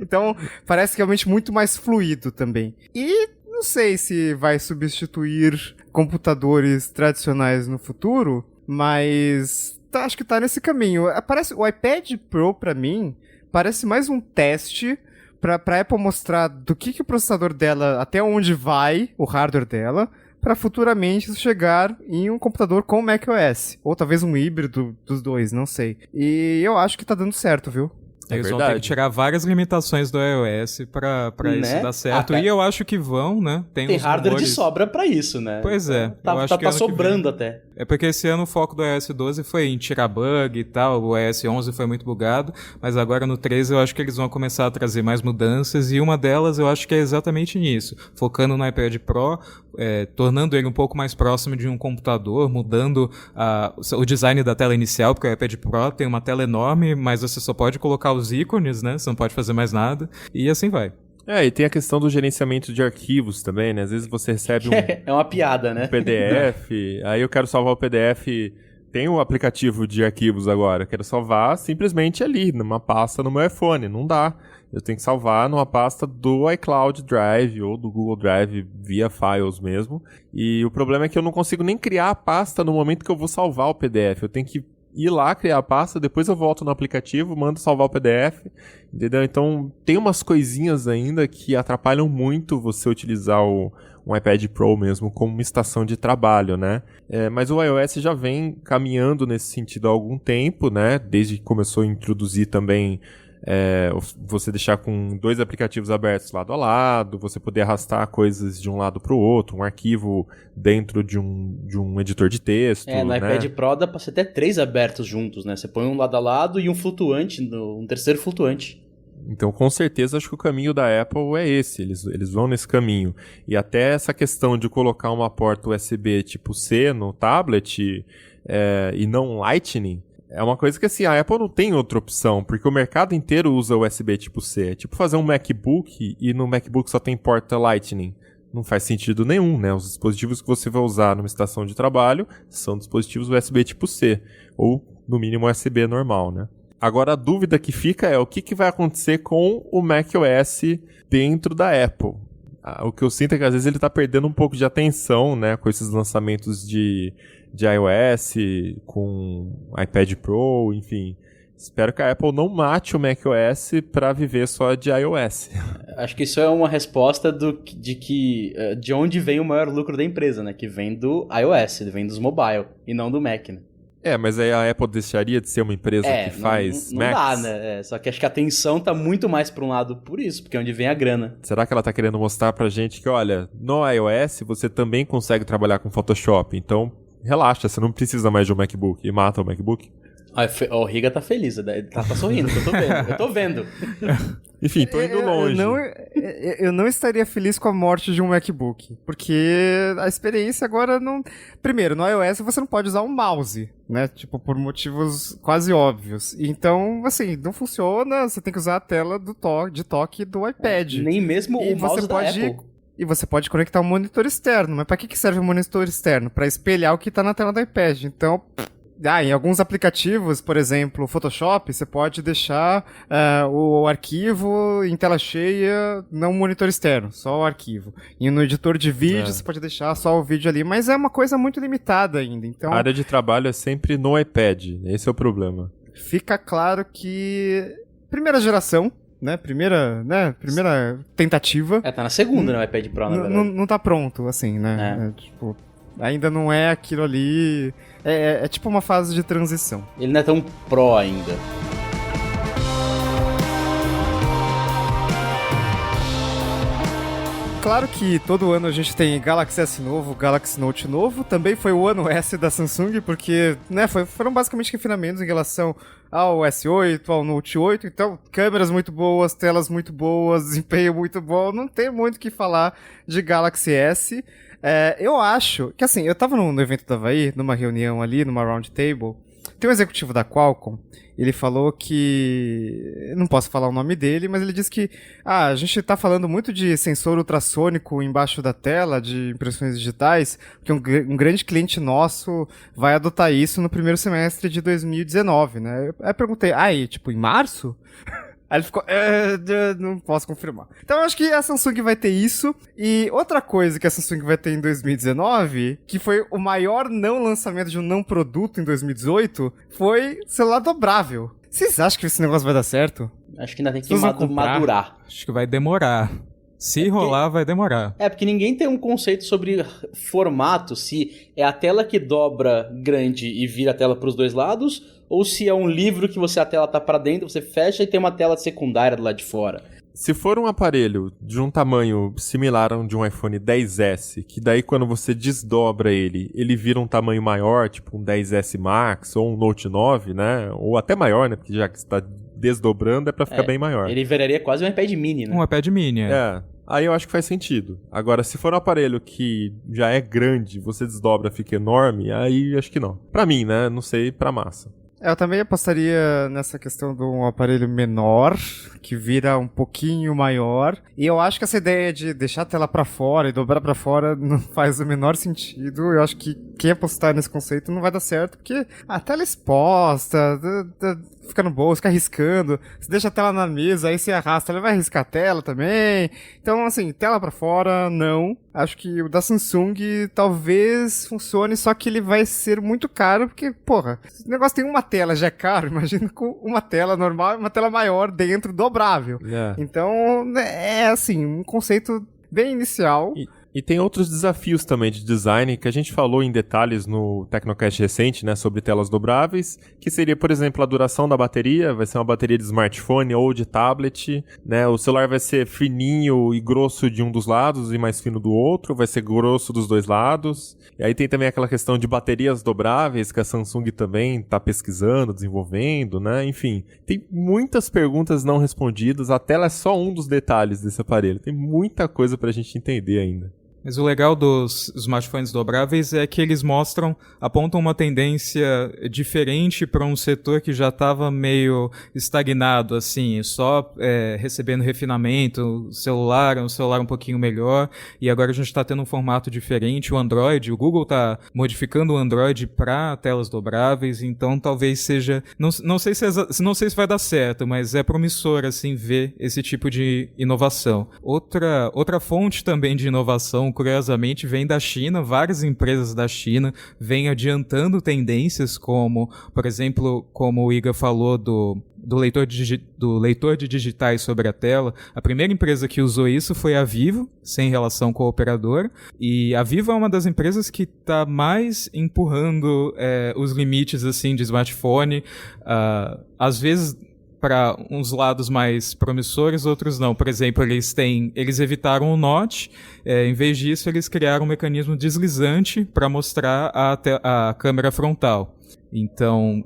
Speaker 3: Então, parece realmente muito mais fluido também. E não sei se vai substituir computadores tradicionais no futuro, mas acho que tá nesse caminho. Parece, o iPad Pro, pra mim, parece mais um teste pra Apple mostrar do que o processador dela, até onde vai o hardware dela, pra futuramente chegar em um computador com macOS. Ou talvez um híbrido dos dois, não sei. E eu acho que tá dando certo, viu?
Speaker 4: Eles vão
Speaker 2: verdade.
Speaker 4: ter que tirar várias limitações do iOS pra
Speaker 5: Né?
Speaker 4: isso dar certo. E eu acho que vão, né?
Speaker 5: Tem
Speaker 4: uns
Speaker 5: hardware
Speaker 4: rumores...
Speaker 5: de sobra pra isso, né?
Speaker 4: Pois é. Eu
Speaker 5: Tá,
Speaker 4: acho
Speaker 5: tá,
Speaker 4: que
Speaker 5: tá
Speaker 4: ano que
Speaker 5: sobrando
Speaker 4: vem...
Speaker 5: até.
Speaker 4: É porque esse ano o foco do iOS 12 foi em tirar bug e tal, o iOS 11 foi muito bugado, mas agora no 13 eu acho que eles vão começar a trazer mais mudanças, e uma delas eu acho que é exatamente nisso, focando no iPad Pro, tornando ele um pouco mais próximo de um computador, mudando o design da tela inicial, porque o iPad Pro tem uma tela enorme, mas você só pode colocar os ícones, né, você não pode fazer mais nada, e assim vai.
Speaker 2: E tem a questão do gerenciamento de arquivos também, né? Às vezes você recebe um
Speaker 5: É uma piada, né?
Speaker 2: PDF, aí eu quero salvar o PDF, tem o aplicativo de arquivos agora, eu quero salvar simplesmente ali, numa pasta no meu iPhone, não dá. Eu tenho que salvar numa pasta do iCloud Drive ou do Google Drive via Files mesmo, e o problema é que eu não consigo nem criar a pasta no momento que eu vou salvar o PDF, eu tenho que ir lá, criar a pasta, depois eu volto no aplicativo, mando salvar o PDF, entendeu? Então, tem umas coisinhas ainda que atrapalham muito você utilizar um iPad Pro mesmo como uma estação de trabalho, né? Mas o iOS já vem caminhando nesse sentido há algum tempo, né? Desde que começou a introduzir também você deixar com 2 aplicativos abertos lado a lado, você poder arrastar coisas de um lado para o outro, um arquivo dentro de um editor de texto.
Speaker 5: No
Speaker 2: né?
Speaker 5: iPad Pro dá pra ser até 3 abertos juntos, né? Você põe um lado a lado e um flutuante, um terceiro flutuante.
Speaker 2: Então, com certeza, acho que o caminho da Apple é esse, eles vão nesse caminho. E até essa questão de colocar uma porta USB tipo C no tablet e não Lightning, é uma coisa que assim, a Apple não tem outra opção, porque o mercado inteiro usa USB tipo C. É tipo fazer um MacBook e no MacBook só tem porta Lightning. Não faz sentido nenhum, né? Os dispositivos que você vai usar numa estação de trabalho são dispositivos USB tipo C, ou no mínimo USB normal, né? Agora a dúvida que fica é o que vai acontecer com o macOS dentro da Apple. O que eu sinto é que às vezes ele está perdendo um pouco de atenção, né, com esses lançamentos de iOS, com iPad Pro, enfim. Espero que a Apple não mate o macOS para viver só de iOS.
Speaker 5: Acho que isso é uma resposta de onde vem o maior lucro da empresa, né? Que vem do iOS, vem dos mobile e não do Mac, né?
Speaker 2: Mas aí a Apple deixaria de ser uma empresa que faz
Speaker 5: não
Speaker 2: Macs?
Speaker 5: dá, né? Só que acho que a atenção tá muito mais pra um lado por isso, porque é onde vem a grana.
Speaker 2: Será que ela tá querendo mostrar pra gente que, olha, no iOS você também consegue trabalhar com Photoshop, então relaxa, você não precisa mais de um MacBook e mata o MacBook?
Speaker 5: O Riga tá feliz, tá sorrindo, que eu tô vendo.
Speaker 2: Enfim, tô indo longe.
Speaker 3: Eu não estaria feliz com a morte de um MacBook, porque a experiência agora não... Primeiro, no iOS você não pode usar um mouse, né? Tipo, por motivos quase óbvios. Então, assim, não funciona, você tem que usar a tela de toque do iPad.
Speaker 5: Nem mesmo o mouse da Apple.
Speaker 3: E você pode conectar um monitor externo, mas pra que serve o monitor externo? Pra espelhar o que tá na tela do iPad. Então... em alguns aplicativos, por exemplo, Photoshop, você pode deixar o arquivo em tela cheia, não monitor externo, só o arquivo. E no editor de vídeo, você pode deixar só o vídeo ali, mas é uma coisa muito limitada ainda. Então,
Speaker 2: a área de trabalho é sempre no iPad, esse é o problema.
Speaker 3: Fica claro que primeira geração, né? Primeira tentativa.
Speaker 5: Tá na segunda, né? O iPad Pro, na verdade.
Speaker 3: Não tá pronto, assim, né? Tipo... Ainda não é aquilo ali... É tipo uma fase de transição.
Speaker 5: Ele não é tão pró ainda.
Speaker 3: Claro que todo ano a gente tem Galaxy S novo, Galaxy Note novo. Também foi o ano S da Samsung, porque né, foram basicamente refinamentos em relação ao S8, ao Note 8. Então, câmeras muito boas, telas muito boas, desempenho muito bom. Não tem muito o que falar de Galaxy S. Eu acho que, assim, eu tava no evento da Havaí, numa reunião ali, numa round table. Tem um executivo da Qualcomm, ele falou que... Não posso falar o nome dele, mas ele disse que a gente tá falando muito de sensor ultrassônico embaixo da tela, de impressões digitais, porque um grande cliente nosso vai adotar isso no primeiro semestre de 2019, né? Aí eu perguntei, tipo, em março? Aí ele ficou, não posso confirmar. Então eu acho que a Samsung vai ter isso. E outra coisa que a Samsung vai ter em 2019, que foi o maior não lançamento de um não produto em 2018, foi celular dobrável. Vocês acham que esse negócio vai dar certo?
Speaker 5: Acho que ainda tem que madurar.
Speaker 4: Acho que vai demorar. Se rolar, vai demorar.
Speaker 5: Porque ninguém tem um conceito sobre formato, se é a tela que dobra grande e vira a tela para os dois lados, ou se é um livro que a tela tá para dentro, você fecha e tem uma tela secundária do lado de fora.
Speaker 2: Se for um aparelho de um tamanho similar ao de um iPhone XS, que daí quando você desdobra ele vira um tamanho maior, tipo um XS Max ou um Note 9, né? Ou até maior, né? Porque já que você tá desdobrando é pra ficar bem maior.
Speaker 5: Ele viraria quase um iPad mini, né?
Speaker 4: Um iPad mini,
Speaker 2: Aí eu acho que faz sentido. Agora, se for um aparelho que já é grande, você desdobra, fica enorme, aí acho que não. Pra mim, né? Não sei, pra massa.
Speaker 3: Eu também apostaria nessa questão de um aparelho menor, que vira um pouquinho maior. E eu acho que essa ideia de deixar a tela pra fora e dobrar pra fora não faz o menor sentido. Eu acho que quem apostar nesse conceito não vai dar certo, porque a tela exposta, fica no bolso, fica riscando. Você deixa a tela na mesa, aí você arrasta, ela vai riscar a tela também. Então, assim, tela pra fora, não. Acho que o da Samsung talvez funcione, só que ele vai ser muito caro, porque, porra, esse negócio tem uma tela, já é caro, imagina com uma tela normal e uma tela maior dentro, dobrável. Então, é assim, um conceito bem inicial.
Speaker 2: E tem outros desafios também de design que a gente falou em detalhes no Tecnocast recente, né, sobre telas dobráveis, que seria, por exemplo, a duração da bateria, vai ser uma bateria de smartphone ou de tablet, né, o celular vai ser fininho e grosso de um dos lados e mais fino do outro, vai ser grosso dos dois lados. E aí tem também aquela questão de baterias dobráveis que a Samsung também está pesquisando, desenvolvendo, né, enfim. Tem muitas perguntas não respondidas, a tela é só um dos detalhes desse aparelho, tem muita coisa pra gente entender ainda.
Speaker 4: Mas o legal dos smartphones dobráveis é que eles apontam uma tendência diferente para um setor que já estava meio estagnado, assim, só recebendo refinamento, um celular um pouquinho melhor, e agora a gente está tendo um formato diferente. O Google está modificando o Android para telas dobráveis, então talvez seja, não sei se vai dar certo, mas é promissor, assim, ver esse tipo de inovação. Outra fonte também de inovação, curiosamente, vem da China. Várias empresas da China vêm adiantando tendências como, por exemplo, como o Iga falou do leitor de digitais sobre a tela. A primeira empresa que usou isso foi a Vivo, sem relação com a operadora. E a Vivo é uma das empresas que está mais empurrando os limites assim, de smartphone. Às vezes para uns lados mais promissores, outros não. Por exemplo, eles evitaram o notch, em vez disso eles criaram um mecanismo deslizante para mostrar a câmera frontal. Então,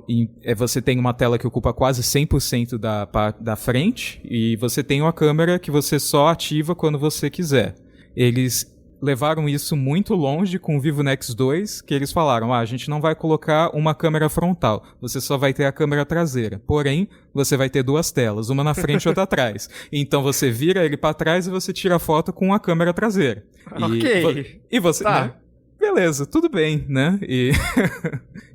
Speaker 4: você tem uma tela que ocupa quase 100% da frente, e você tem uma câmera que você só ativa quando você quiser. Eles levaram isso muito longe com o Vivo Nex 2, que eles falaram, a gente não vai colocar uma câmera frontal, você só vai ter a câmera traseira. Porém, você vai ter duas telas, uma na frente e outra atrás. Então você vira ele para trás e você tira a foto com a câmera traseira. E você...
Speaker 3: Tá.
Speaker 4: Né? Beleza, tudo bem, né?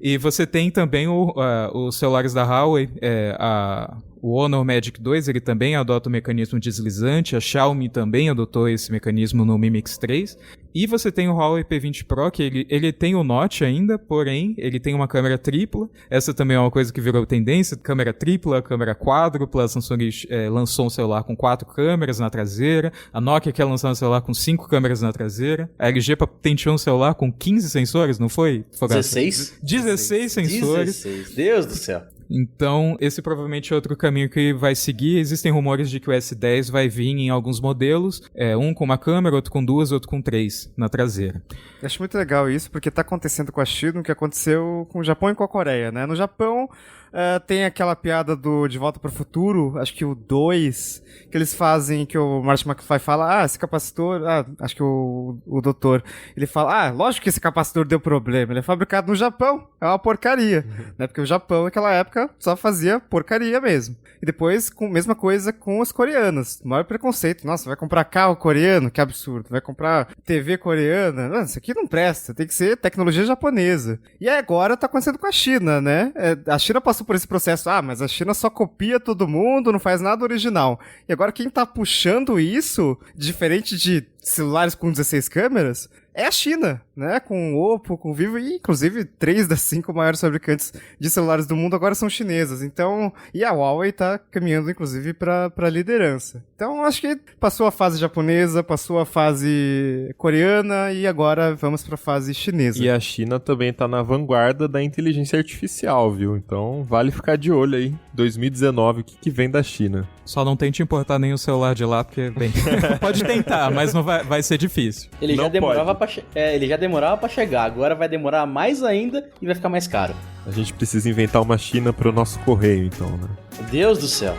Speaker 4: E você tem também os celulares da Huawei, o Honor Magic 2, ele também adota o mecanismo deslizante, a Xiaomi também adotou esse mecanismo no Mi Mix 3, e você tem o Huawei P20 Pro, que ele tem o notch ainda, porém, ele tem uma câmera tripla. Essa também é uma coisa que virou tendência, câmera tripla, câmera quádrupla. A Samsung lançou um celular com 4 câmeras na traseira, a Nokia quer lançar um celular com 5 câmeras na traseira, a LG patenteou um celular com 15 sensores, não foi?
Speaker 5: 16?
Speaker 4: 16 sensores.
Speaker 5: 16, Deus do céu.
Speaker 4: Então, esse provavelmente é outro caminho que vai seguir. Existem rumores de que o S10 vai vir em alguns modelos, um com uma câmera, outro com duas, outro com 3 na traseira.
Speaker 3: Eu acho muito legal isso, porque tá acontecendo com a China o que aconteceu com o Japão e com a Coreia, né? No Japão, tem aquela piada do De Volta para o Futuro, acho que o 2, que eles fazem, que o Marty McFly fala, esse capacitor, acho que o doutor, ele fala, lógico que esse capacitor deu problema, ele é fabricado no Japão, é uma porcaria, né? Porque o Japão, naquela época, só fazia porcaria mesmo. E depois, mesma coisa com os coreanos, maior preconceito, nossa, vai comprar carro coreano, que absurdo, vai comprar TV coreana, não, isso aqui não presta, tem que ser tecnologia japonesa. E agora tá acontecendo com a China, né? A China passou por esse processo, mas a China só copia todo mundo, não faz nada original. E agora quem tá puxando isso, diferente de celulares com 16 câmeras, é a China, né? Com o Oppo, com o Vivo e, inclusive, 3 das 5 maiores fabricantes de celulares do mundo agora são chinesas. Então, e a Huawei tá caminhando, inclusive, pra liderança. Então, acho que passou a fase japonesa, passou a fase coreana e agora vamos pra fase chinesa.
Speaker 2: E a China também tá na vanguarda da inteligência artificial, viu? Então, vale ficar de olho aí. 2019, o que vem da China?
Speaker 4: Só não tente importar nem o celular de lá, porque, bem, pode tentar, mas não vai ser difícil.
Speaker 5: Ele já demorava pra chegar, agora vai demorar mais ainda e vai ficar mais caro.
Speaker 2: A gente precisa inventar uma China pro nosso correio, então, né?
Speaker 5: Deus do céu.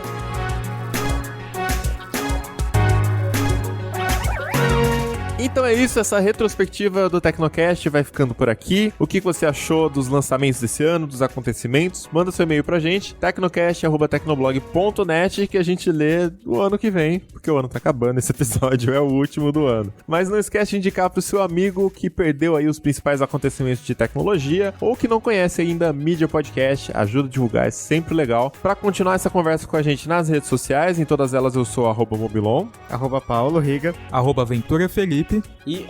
Speaker 2: Então é isso, essa retrospectiva do Tecnocast vai ficando por aqui. O que você achou dos lançamentos desse ano, dos acontecimentos? Manda seu e-mail pra gente, tecnocast@tecnoblog.net, que a gente lê o ano que vem, porque o ano tá acabando, esse episódio é o último do ano. Mas não esquece de indicar pro seu amigo que perdeu aí os principais acontecimentos de tecnologia, ou que não conhece ainda a Mídia Podcast, ajuda a divulgar, é sempre legal. Pra continuar essa conversa com a gente nas redes sociais, em todas elas eu sou @mobilon,
Speaker 3: @Paulo Riga,
Speaker 4: @Ventura Felipe
Speaker 5: e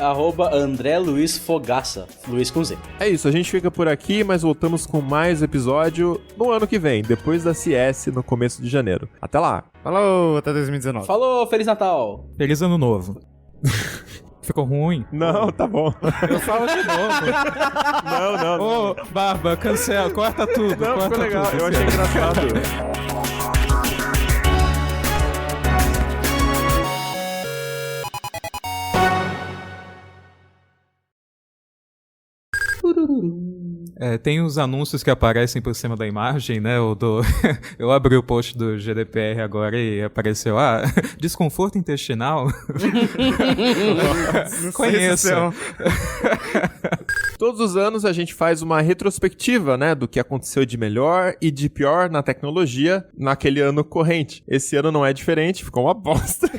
Speaker 5: @André Luiz Fogaça, Luiz com Z.
Speaker 2: É isso, a gente fica por aqui, mas voltamos com mais episódio no ano que vem, depois da CS, no começo de janeiro. Até lá!
Speaker 3: Falou, até 2019.
Speaker 5: Falou, Feliz Natal!
Speaker 4: Feliz Ano Novo. Ficou ruim?
Speaker 2: Não, tá bom.
Speaker 4: Eu falo de novo.
Speaker 2: Não.
Speaker 4: Ô, Barba, cancela, corta tudo.
Speaker 2: Não,
Speaker 4: corta
Speaker 2: ficou legal,
Speaker 4: tudo,
Speaker 2: eu achei engraçado.
Speaker 4: Tem os anúncios que aparecem por cima da imagem, né? Eu abri o post do GDPR agora e apareceu, desconforto intestinal. Conheça.
Speaker 2: Todos os anos a gente faz uma retrospectiva, né, do que aconteceu de melhor e de pior na tecnologia naquele ano corrente. Esse ano não é diferente, ficou uma bosta.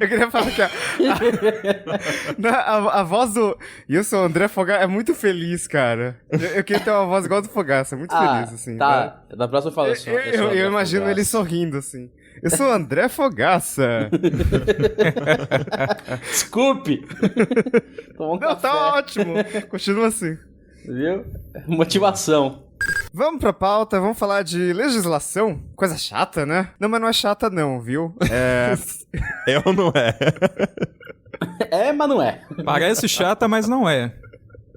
Speaker 3: Eu queria falar que a voz do Wilson André Fogaça é muito feliz, cara. Eu queria ter uma voz igual a do Fogaça, muito feliz, assim.
Speaker 5: Tá, da próxima eu falo isso.
Speaker 3: Eu imagino ele sorrindo, assim. Eu sou o André Fogaça.
Speaker 5: Desculpe.
Speaker 3: Não, tá ótimo. Continua assim.
Speaker 5: Viu? Motivação.
Speaker 3: Vamos pra pauta, vamos falar de legislação. Coisa chata, né? Não, mas não é chata não, viu?
Speaker 2: É ou não é?
Speaker 5: É, mas não é.
Speaker 4: Parece chata, mas não é.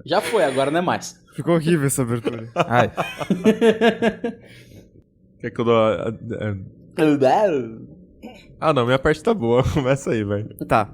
Speaker 5: Já foi, agora não é mais.
Speaker 3: Ficou horrível essa abertura.
Speaker 4: Ai.
Speaker 2: Quer que eu dou... Não, minha parte tá boa. Começa aí, velho.
Speaker 3: Tá.